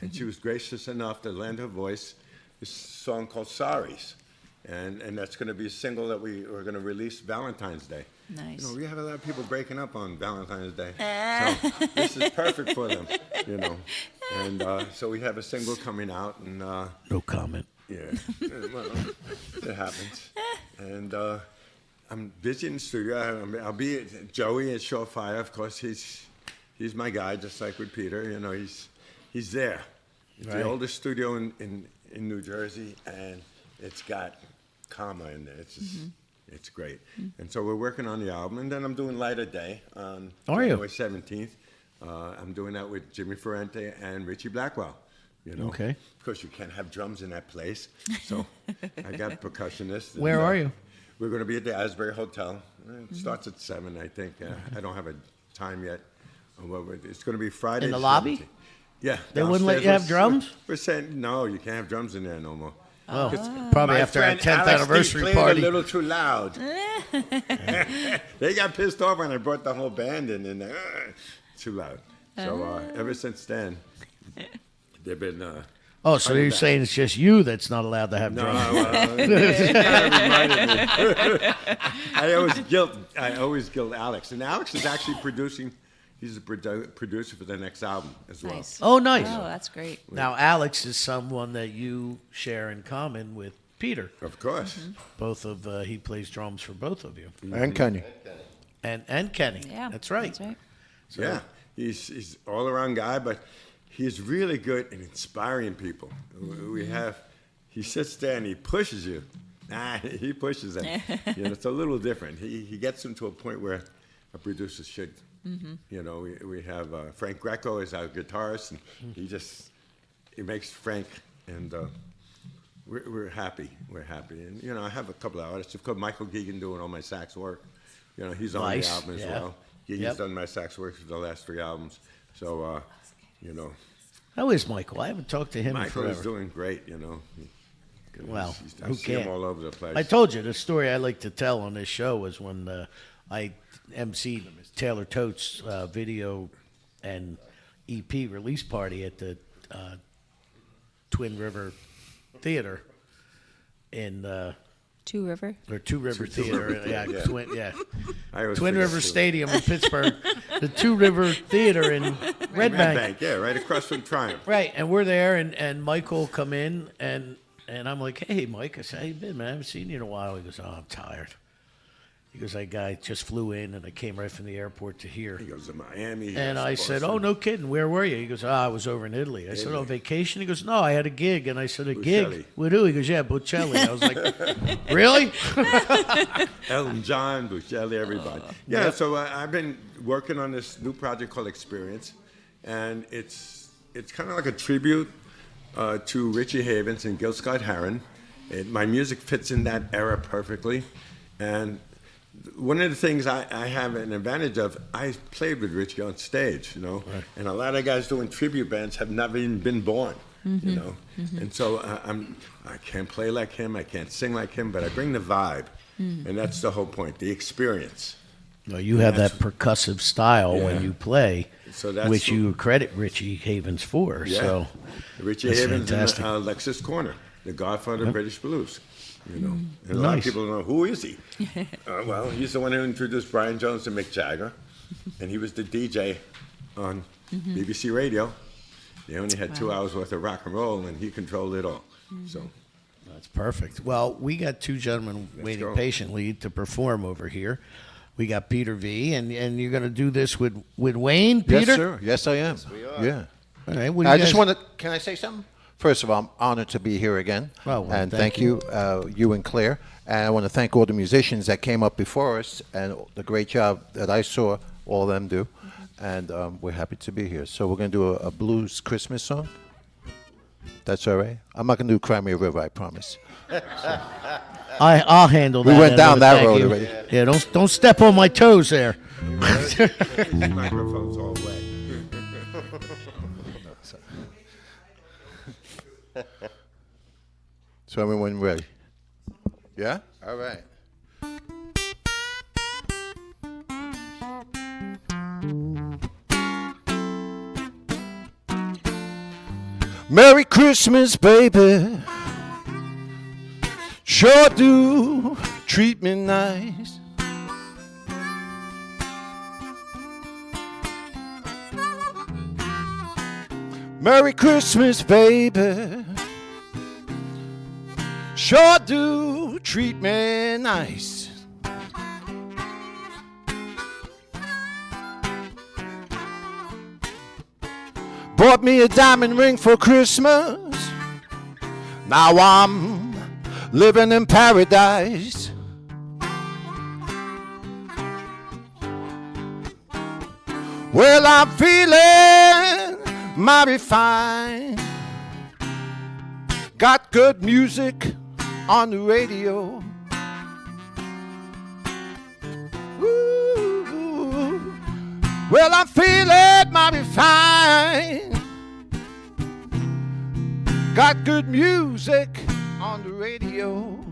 And she was gracious enough to lend her voice this song called Sorries. And that's going to be a single that we're going to release Valentine's Day. Nice. You know, we have a lot of people breaking up on Valentine's Day. So this is perfect for them, you know. And so we have a single coming out. And no comment. Yeah, well, it happens. And I'm busy in the studio. I'll be at Joey at Surefire. Of course, he's my guy, just like with Peter. You know, he's there. It's the oldest studio in New Jersey, and it's got Karma in there. It's just, it's great. And so we're working on the album, and then I'm doing Light of Day on January 17th. I'm doing that with Jimmy Ferrante and Richie Blackwell. You know, Okay. Of course, you can't have drums in that place, so I got percussionists. and, Where are you? We're going to be at the Asbury Hotel. It starts at 7, I think. I don't have a time yet. It's going to be Friday. In the lobby? 17th. Yeah. They wouldn't let you have drums? We're saying, no, you can't have drums in there no more. Oh, 'Cause probably my after our friend 10th Alex anniversary played party. a little too loud. They got pissed off when I brought the whole band in, and too loud. So ever since then, they've been. Oh, so you're saying it's just you that's not allowed to have No, drums? it kind of reminded me. I always guilt Alex, and Alex is actually producing. He's a producer for the next album as well. Nice. Oh, nice. Oh, that's great. Now, Alex is someone that you share in common with Peter. Of course. Both of he plays drums for both of you. And Kenny. And Kenny. Yeah, That's right. That's right. So, Yeah, he's all around guy, but he's really good in inspiring people. He sits there and he pushes you. He pushes them. You know, it's a little different. He gets them to a point where a producer should. You know, we have Frank Greco as our guitarist, and he makes Frank, and we're happy. We're happy. And, you know, I have a couple of artists. Of course, Michael Geegan doing all my sax work. You know, he's on the album as well. He's done my sax work for the last 3 albums. So, you know. How is Michael? I haven't talked to him in Michael forever. is doing great, you know. Well, I who see him can't? all over the place. I told you the story I like to tell on this show was when I emceed Taylor Tote's video and EP release party at the Twin River Theater in Two River. or Two River Theater, yeah. I always Twin forget River Two. Stadium in Pittsburgh, the Two River Theater in Red Bank. Yeah, right across from Triumph. Right, and we're there, and Michael come in, and I'm like, hey, Mike, I said, how you been, man? I haven't seen you in a while. He goes, oh, I'm tired. He goes, that guy just flew in, and I came right from the airport to here. He goes to Miami. And I said, oh, no kidding. Where were you? He goes, I was over in Italy. I said, oh, vacation? He goes, no, I had a gig. And I said, a Bocelli. gig? With who? He goes, yeah, Bocelli. I was like, really? Elton John, Bocelli, everybody. Yeah, so I've been working on this new project called Experience, and it's kind of like a tribute to Richie Havens and Gil Scott-Heron. My music fits in that era perfectly, and one of the things I have an advantage of, I played with Richie on stage, you know, and a lot of guys doing tribute bands have never even been born, you know, and so I can't play like him, I can't sing like him, but I bring the vibe, and that's the whole point, the experience. No, you have that percussive style when you play, So that's which you credit Richie Havens for. Yeah. So Richie that's Havens fantastic. and Lexus Corner, the godfather of British blues. You know, and a lot Nice. of people don't know, who is he? Well, he's the one who introduced Brian Jones and Mick Jagger, and he was the DJ on BBC Radio. They only had 2 hours worth of rock and roll, and he controlled it all. So That's perfect. Well, we got 2 gentlemen waiting go. patiently to perform over here. We got Peter V, and you're going to do this with Wayne, Peter? Yes, sir. Yes, I am. Yes, we are. Yeah. All right. What do I you just guys- want to. Can I say something? First of all, I'm honored to be here again. Oh, well, and thank thank you, you and Claire. And I want to thank all the musicians that came up before us and the great job that I saw all of them do. And we're happy to be here. So we're going to do a blues Christmas song. That's all right. I'm not going to do Crimea River, I promise. I'll handle that. We went down that Thank road you. already. Yeah, don't step on my toes there. This microphone's all wet. So everyone ready? Yeah? All right. Merry Christmas, baby. Sure do treat me nice. Merry Christmas, baby. Sure do treat me nice. Bought me a diamond ring for Christmas. Now I'm living in paradise. Well, I'm feeling mighty fine. Got good music on the radio. Ooh. Well, I'm feeling mighty fine. Got good music on the radio.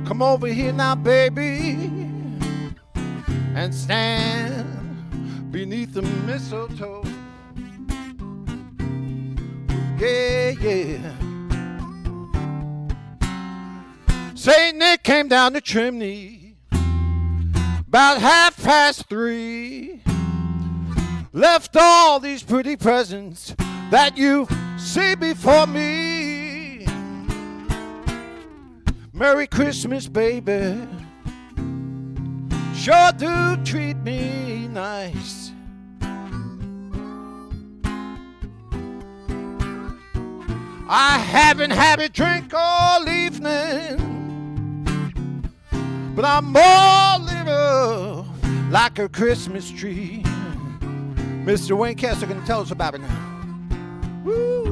Come over here now, baby, and stand beneath the mistletoe. Yeah, yeah. Saint Nick came down the chimney about 3:30. Left all these pretty presents that you see before me. Merry Christmas, baby. Sure do treat me nice. I haven't had a drink all evening, but I'm all lit up like a Christmas tree. Mr. Wayne Kessler can tell us about it now. Woo.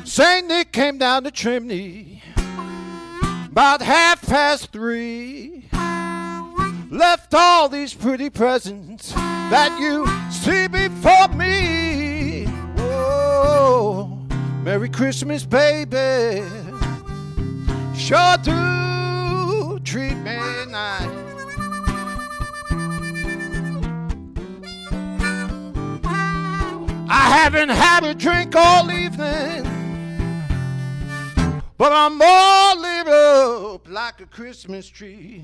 Saint Nick came down the chimney about 3:30. Left all these pretty presents that you see before me. Oh, Merry Christmas, baby. Sure do treat me nice. I haven't had a drink all evening, but I'm all lit up like a Christmas tree.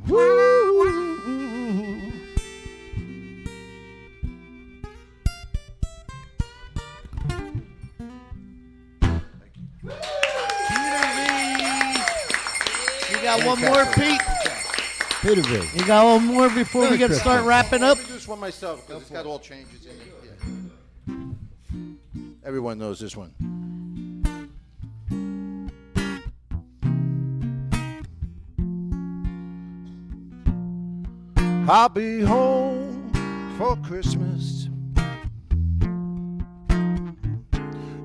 Woo. You got one more, Pete? Peterville. You got one more before we get to start wrapping up? I'll do this one myself because it's got all changes in it. Yeah. Everyone knows this one. I'll be home for Christmas.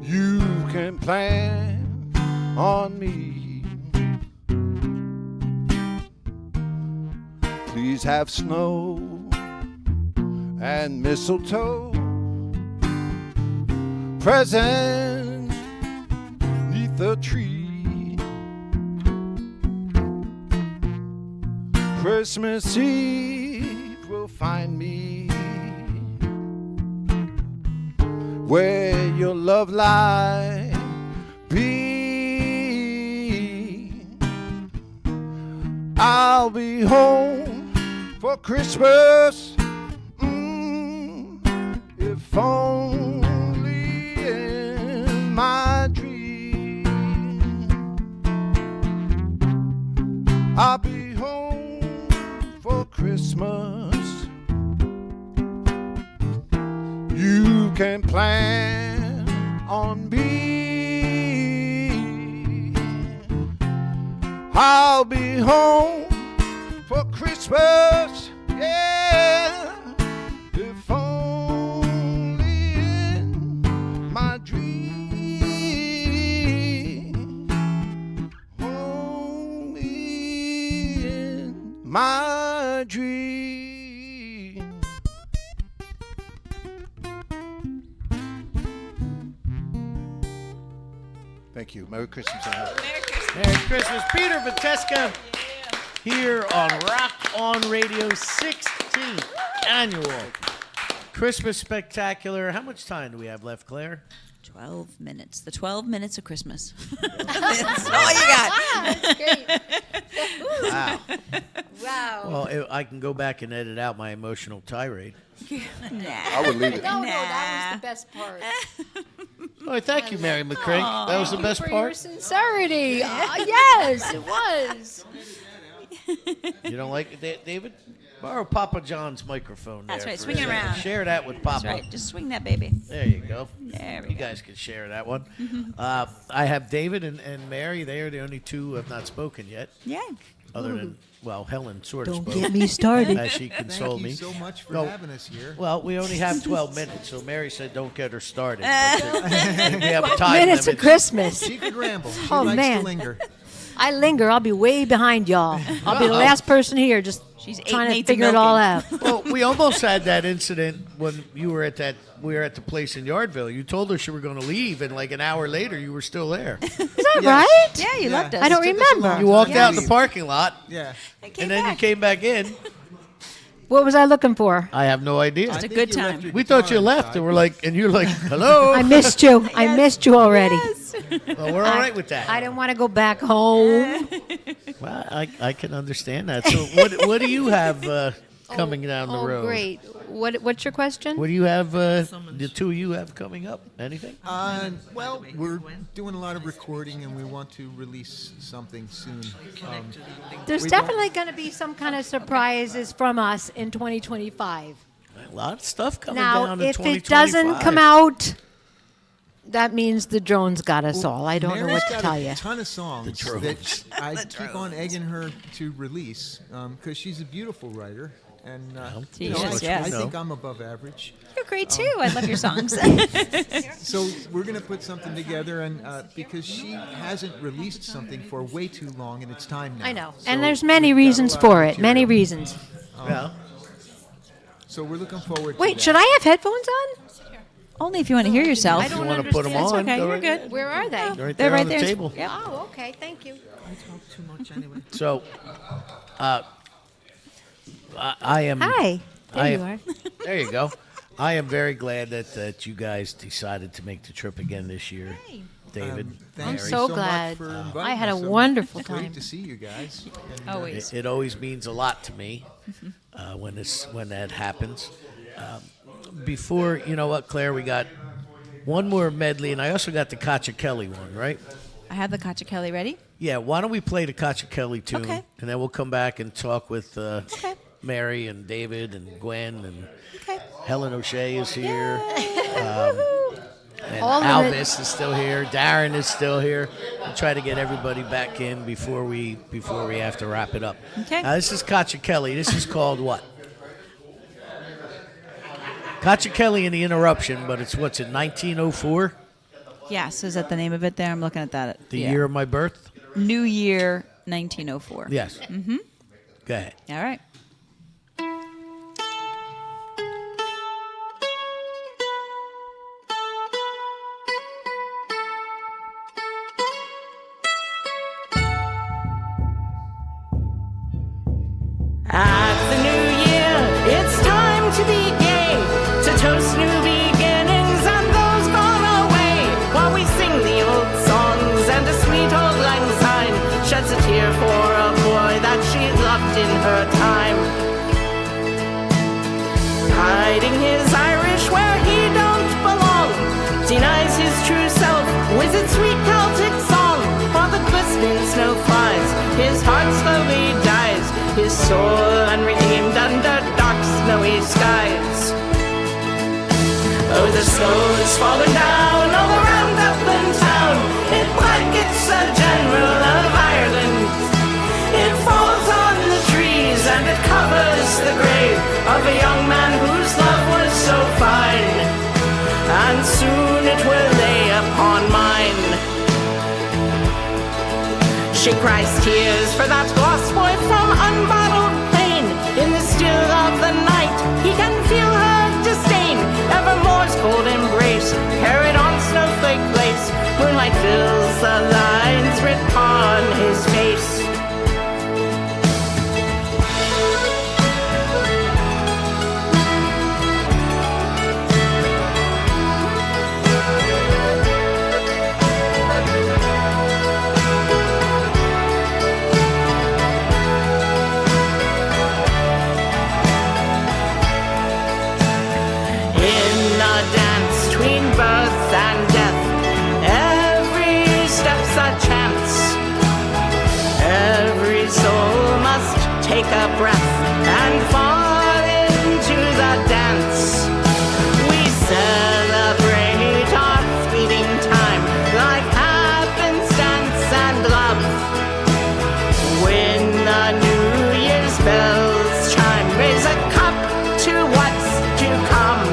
You can plan on me. Please have snow and mistletoe. Present 'neath the tree. Christmas Eve will find me where your love lies be. I'll be home for Christmas, if only in my dream. I'll be home for Christmas. You can plan on me. I'll be home for Christmas, yeah, if only in my dream. Only in my dream. Thank you. Merry Christmas. Merry Christmas. Peter Viteska here on Rock On Radio 16th Annual Christmas Spectacular. How much time do we have left, Claire? 12 minutes. The 12 minutes of Christmas. That's all you got. Great. Wow. Wow. Well, I can go back and edit out my emotional tirade. Nah. I would leave it. No, that was the best part. Oh, thank you, Mary McCrae. That was the best for part. your sincerity. Yes, it was. You don't like it, David? Borrow Papa John's microphone there. That's right. for Swing a it second. around. Share that with Papa. That's right. Just swing that baby. There you go. There we You go. guys can share that one. I have David and Mary. They are the only two who have not spoken yet. Yeah. Other than, well, Helen sort of Don't spoke. get me started. As she consoled me. Thank you so much for No. having us here. Well, we only have 12 minutes, so Mary said don't get her started. But we have a time Minutes limit. of Christmas. She could ramble. She Oh, likes man. to linger. I linger. I'll be way behind y'all. I'll be the last person here just She's trying to 8 figure it all out. Well, we almost had that incident when you were at we were at the place in Yardville. You told us you were going to leave, and like an hour later, you were still there. Is that right? Yeah, you left us. I don't Took us a long remember. You walked time out to in the leave. parking lot, Yeah. and then you came back in. What was I looking for? I have no idea. It's a think good you left time. your We thought you guitar left, inside. and we're like, and you're like, hello. I missed you. I missed you already. Well, we're all right with that. I didn't want to go back home. Well, I can understand that. So, what do you have coming down the road? Oh, great. What's your question? What do you have? The two of you have coming up? Anything? Well, we're doing a lot of recording, and we want to release something soon. There's we definitely going to be some kind of surprises from us in 2025. A lot of stuff coming Now, down in if 2025. it doesn't come out, that means the drones got us all. I don't know Mary's what to got tell a you. ton of songs drones. that I keep on egging her to release because she's a beautiful writer. And She is, I yes. think I'm above average. You're great too. I love your songs. So we're going to put something together, and because she hasn't released something for way too long, and it's time now. I know. So And there's many we've got a reasons lot for of it. Many material. reasons. Yeah. So we're looking forward to Wait, that. should I have headphones on? Only if you want to hear yourself. I don't want to put them understand. on? Okay, go you're right good. ahead. Where are they? They're right They're there right on the there. table. Yep. Oh, okay. Thank you. I talk too much anyway. So, I am. Hi. There I you am- are. There you go. I am very glad that you guys decided to make the trip again this year, David. Thank I'm you so much glad. for inviting I had a us. wonderful Great time. to see you guys. And, Always. It always means a lot to me when that happens. Before, you know what, Claire, we got one more medley, and I also got the Katcha Kelly one, right? I have the Katcha Kelly ready. Yeah, why don't we play the Cacciakelly tune, Okay. and then we'll come back and talk with Mary and David and Gwen and Helen O'Shea is here. And All of it. Alvis is still here. Darren is still here. We'll try to get everybody back in before we have to wrap it up. Okay. Now, this is Cacciakelly. This is called what? Cacciakelly and the Interruption, but it's what's it, 1904? Yes, is that the name of it there? I'm looking at that. The year of my birth? New Year 1904. Yes. Mm-hmm. Go ahead. All right. At the new year, it's time to be gay, to toast new beginnings and those gone away, while we sing the old songs and a sweet old lang syne sheds a tear for a boy that she loved in her time. Hiding his Irish where he don't belong, denies his true self with its sweet Celtic song, while the glistening snow flies, his heart slowly dies, his soul unredeemed under dark snowy skies. Oh, the snow is falling down all around Dublin town, it blankets the general of Ireland, it falls on the trees and it covers the grave of a young man whose love was so fine, and soon it will lay upon mine. She cries tears for that lost boy from unbottled pain. In the still of the night, he can feel her disdain. Evermore's cold embrace, carried on snowflake lace. Moonlight fills the lines written on his face. Birth and death, every step's a chance. Every soul must take a breath and fall into the dance. We celebrate our fleeting time like happenstance and love. When the New Year's bells chime, raise a cup to what's to come.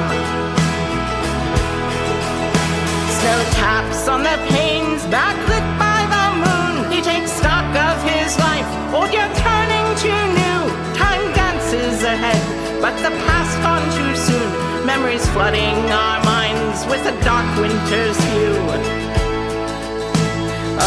Snow taps on the panes, backlit by the moon. He takes stock of his life, old year turning to new. Time dances ahead, but the past gone too soon. Memories flooding our minds with a dark winter's hue.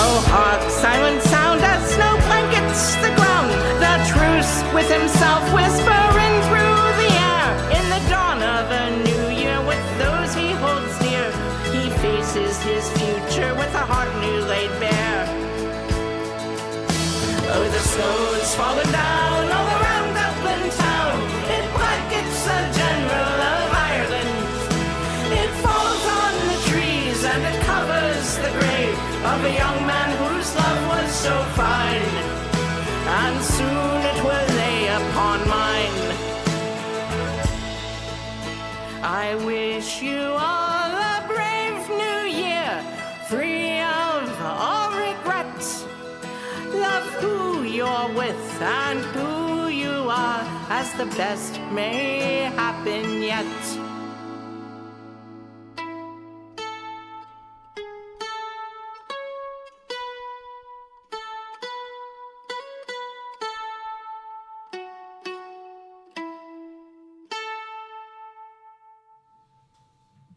Oh, hark, silent sound as snow blankets the ground. The truce with himself whispering through the air. In the dawn of a new year with those he holds dear, he faces his future with a heart new laid bare. Oh, the snow is falling down all around Dublin town. It blankets the general of Ireland. It falls on the trees and it covers the grave of a young man whose love was so fine. And soon it will lay upon mine. I wish you all a brave new year, free of all regrets. Love who you're with and who you are, as the best may happen yet.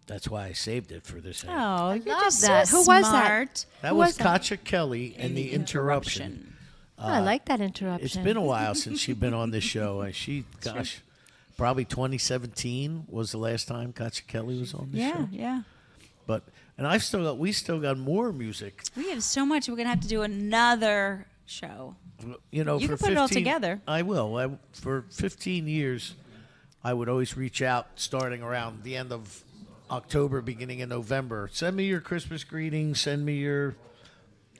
That's why I saved it for this. Oh, you're love just that. so Who was that? smart. That Who was that? Cacciakelly and the Interruption. I like that interruption. It's been a while since she's been on this show. Probably 2017 was the last time Cacciakelly was on this show. Yeah. But we still got more music. We have so much. We're gonna have to do another show. You know, You for can put it all 15 together. I will. For 15 years, I would always reach out, starting around the end of October, beginning of November. Send me your Christmas greetings. Send me your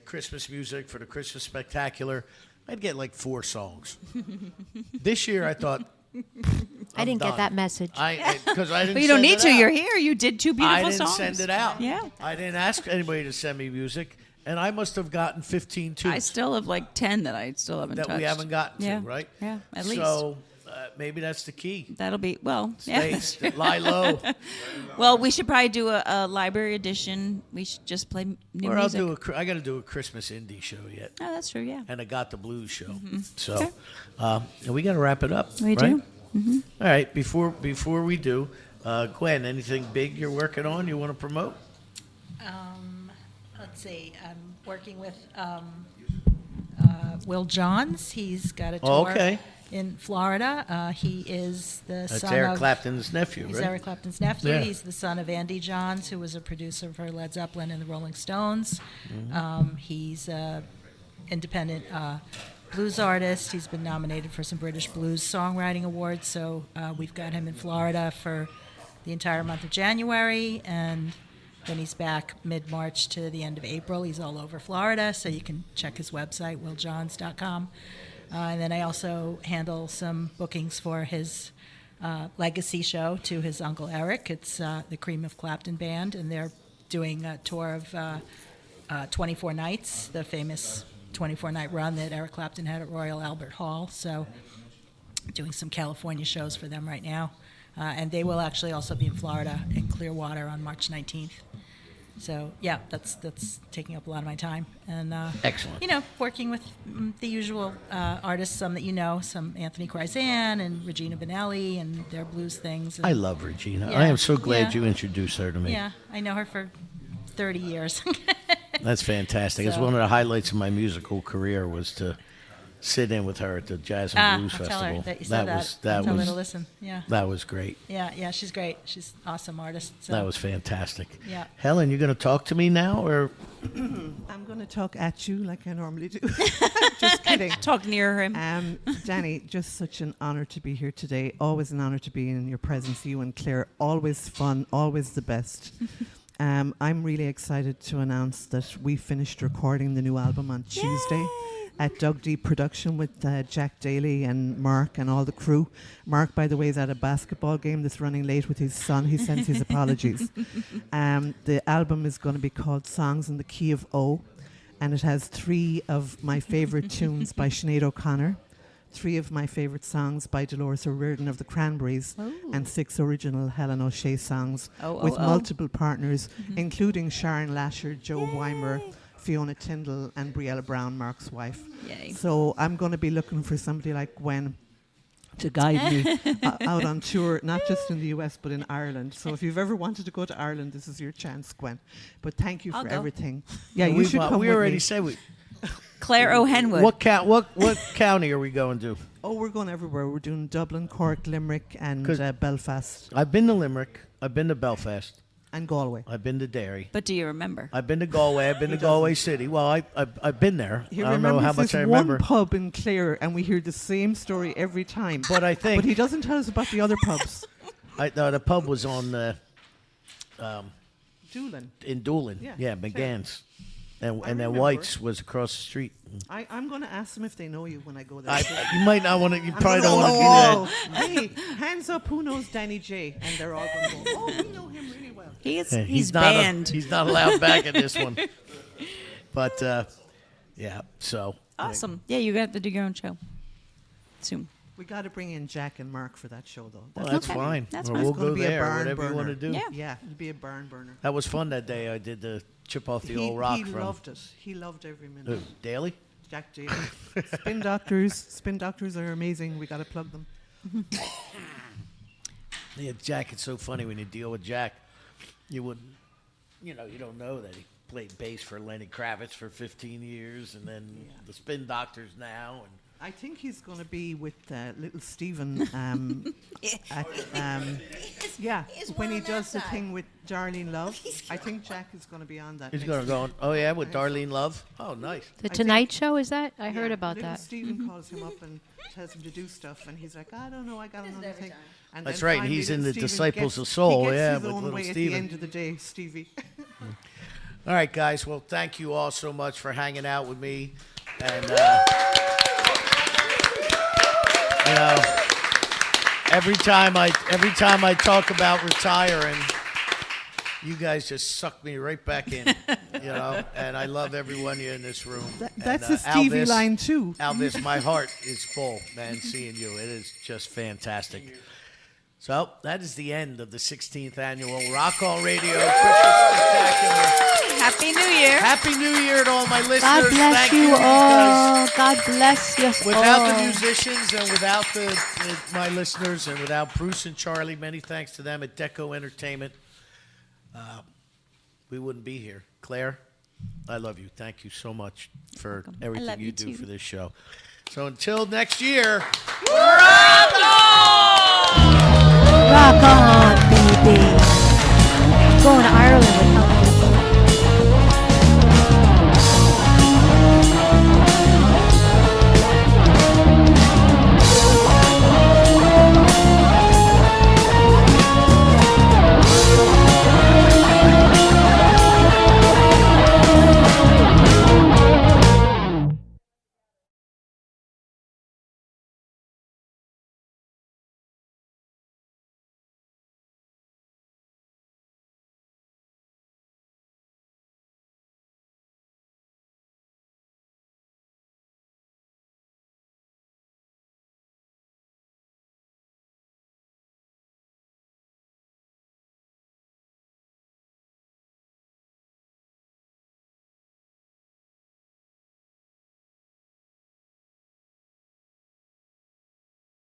Christmas music for the Christmas Spectacular, I'd get like 4 songs. This year, I thought, I didn't done. get that message. Because I didn't. But you don't send need it to. out. You're here. You did 2 beautiful I didn't songs. send it out. Yeah. I didn't ask anybody to send me music, and I must have gotten 15 tunes. I still have like 10 that I still haven't that touched. we haven't gotten Yeah. to, right? Yeah, at least. So maybe that's the key. That'll be, well, Lie low. Well, we should probably do a library edition. We should just play new Or music. I got to do a Christmas indie show yet. Oh, that's true, yeah. And I got the blues show. Mm-hmm. So, Okay. and we got to wrap it up. We right? do. Mm-hmm. All right. Before we do, Gwen, anything big you're working on? You want to promote? Let's see. I'm working with Will Johns. He's got a tour Okay. in Florida. He is the That's son Eric of Clapton's nephew, He's right? Eric Clapton's nephew. Yeah. He's the son of Andy Johns, who was a producer for Led Zeppelin and the Rolling Stones. Mm-hmm. He's an independent blues artist. He's been nominated for some British Blues Songwriting Awards. So we've got him in Florida for the entire month of January, and then he's back mid-March to the end of April. He's all over Florida, so you can check his website, willjohns.com. And then I also handle some bookings for his legacy show to his Uncle Eric. It's the Cream of Clapton Band, and they're doing a tour of 24 Nights, the famous 24-night run that Eric Clapton had at Royal Albert Hall. So doing some California shows for them right now. And they will actually also be in Florida in Clearwater on March 19th. So yeah, that's taking up a lot of my time, and Excellent. Working with the usual artists, some that some Anthony Chrysan and Regina Bonelli and their blues things. And I love Regina. Yeah. I am so glad Yeah. you introduced her to me. Yeah, I know her for 30 years. That's fantastic. It's So- one of the highlights of my musical career was to sit in with her at the Jazz and Blues I'll Festival. tell her that you said that. That Tell her was to listen. Yeah. That was great. Yeah, she's great. She's an awesome artist. So. That was fantastic. Yeah. Helen, you going to talk to me now, or I'm going to talk at you like I normally do. Just kidding. Talk near him. Danny, just such an honor to be here today. Always an honor to be in your presence, you and Claire. Always fun, always the best. I'm really excited to announce that we finished recording the new album on Tuesday at Doug D Production with Jack Daly and Mark and all the crew. Mark, by the way, is at a basketball game that's running late with his son. He sends his apologies. The album is going to be called Songs in the Key of O, and it has 3 of my favorite tunes by Sinead O'Connor, 3 of my favorite songs by Dolores O'Riordan of the Cranberries, and 6 original Helen O'Shea songs with multiple partners, including Sharon Lasher, Joe Weimer, Fiona Tyndall, and Briella Brown, Mark's wife. Yay. So I'm going to be looking for somebody like Gwen to guide me out on tour, not just in the US, but in Ireland. So if you've ever wanted to go to Ireland, this is your chance, Gwen. But thank you I'll for go. everything. Yeah, you should come we with already me. said we. Claire O'Henwood. What county are we going to? Oh, we're going everywhere. We're doing Dublin, Cork, Limerick, and 'Cause Belfast. I've been to Limerick. I've been to Belfast. And Galway. I've been to Derry. But do you remember? I've been to Galway. I've been to Galway City. Well, I've been there. He I don't know how remembers much this I remember. one pub in Clare, and we hear the same story every time. But I think. But he doesn't tell us about the other pubs. The pub was on Doolin. in Doolin. Yeah, McGann's. And then remember. White's was across the street. I'm going to ask them if they know you when I go there. You might not want to. You I'm probably gonna don't want to go, do that. Hey, hands up, who knows Danny J? And they're all going to go, oh, we know him really well. Yeah, He's not banned. he's not allowed back in this one. But yeah, so Awesome. Yeah, you got to do your own show soon. We got to bring in Jack and Mark for that show, though. Well, that's okay. fine. That's Or fine. we'll It's gonna go be a there. barn Whatever you want to burner. do. Yeah, it'll be a barn burner. That was fun that day. I did the chip off the old rock he from. loved it. He loved every minute. Who, Daly? Jack Daly. Spin doctors. Spin doctors are amazing. We got to plug them. Yeah, Jack. It's so funny when you deal with Jack. You wouldn't, you don't know that he played bass for Lenny Kravitz for 15 years, and then the Spin Doctors now. And I think he's going to be with little Stephen. When he does the thing with Darlene Love, I think Jack is going to be on that. he's next going to go on. week. Oh yeah, with Darlene Love. Oh, nice. The Tonight Show, is that? I heard about little that. Stephen calls him up and tells him to do stuff, and he's like, I don't know, I got another thing. And That's then right, finally he's in little the Stephen Disciples gets- of Soul, he gets yeah, his with own little way at Stephen. the end of the day, Stevie. All right, guys. Well, thank you all so much for hanging out with me. And, you know, every time I talk about retiring, you guys just suck me right back in, you know, and I love every one of you in this room. That's and, the Stevie line, too. Elvis, my heart is full, man, seeing you. It is just fantastic. So that is the end of the 16th annual Rock On Radio Christmas Spectacular. Happy New Year. Happy New Year to all my listeners. God bless Thank you all. God bless you Without all. the musicians and without my listeners and without Bruce and Charlie, many thanks to them at Deco Entertainment, we wouldn't be here. Claire, I love you. Thank you so much for everything you do for this show. So until next year, Rock on! Rock on, baby. Going to Ireland with Helen.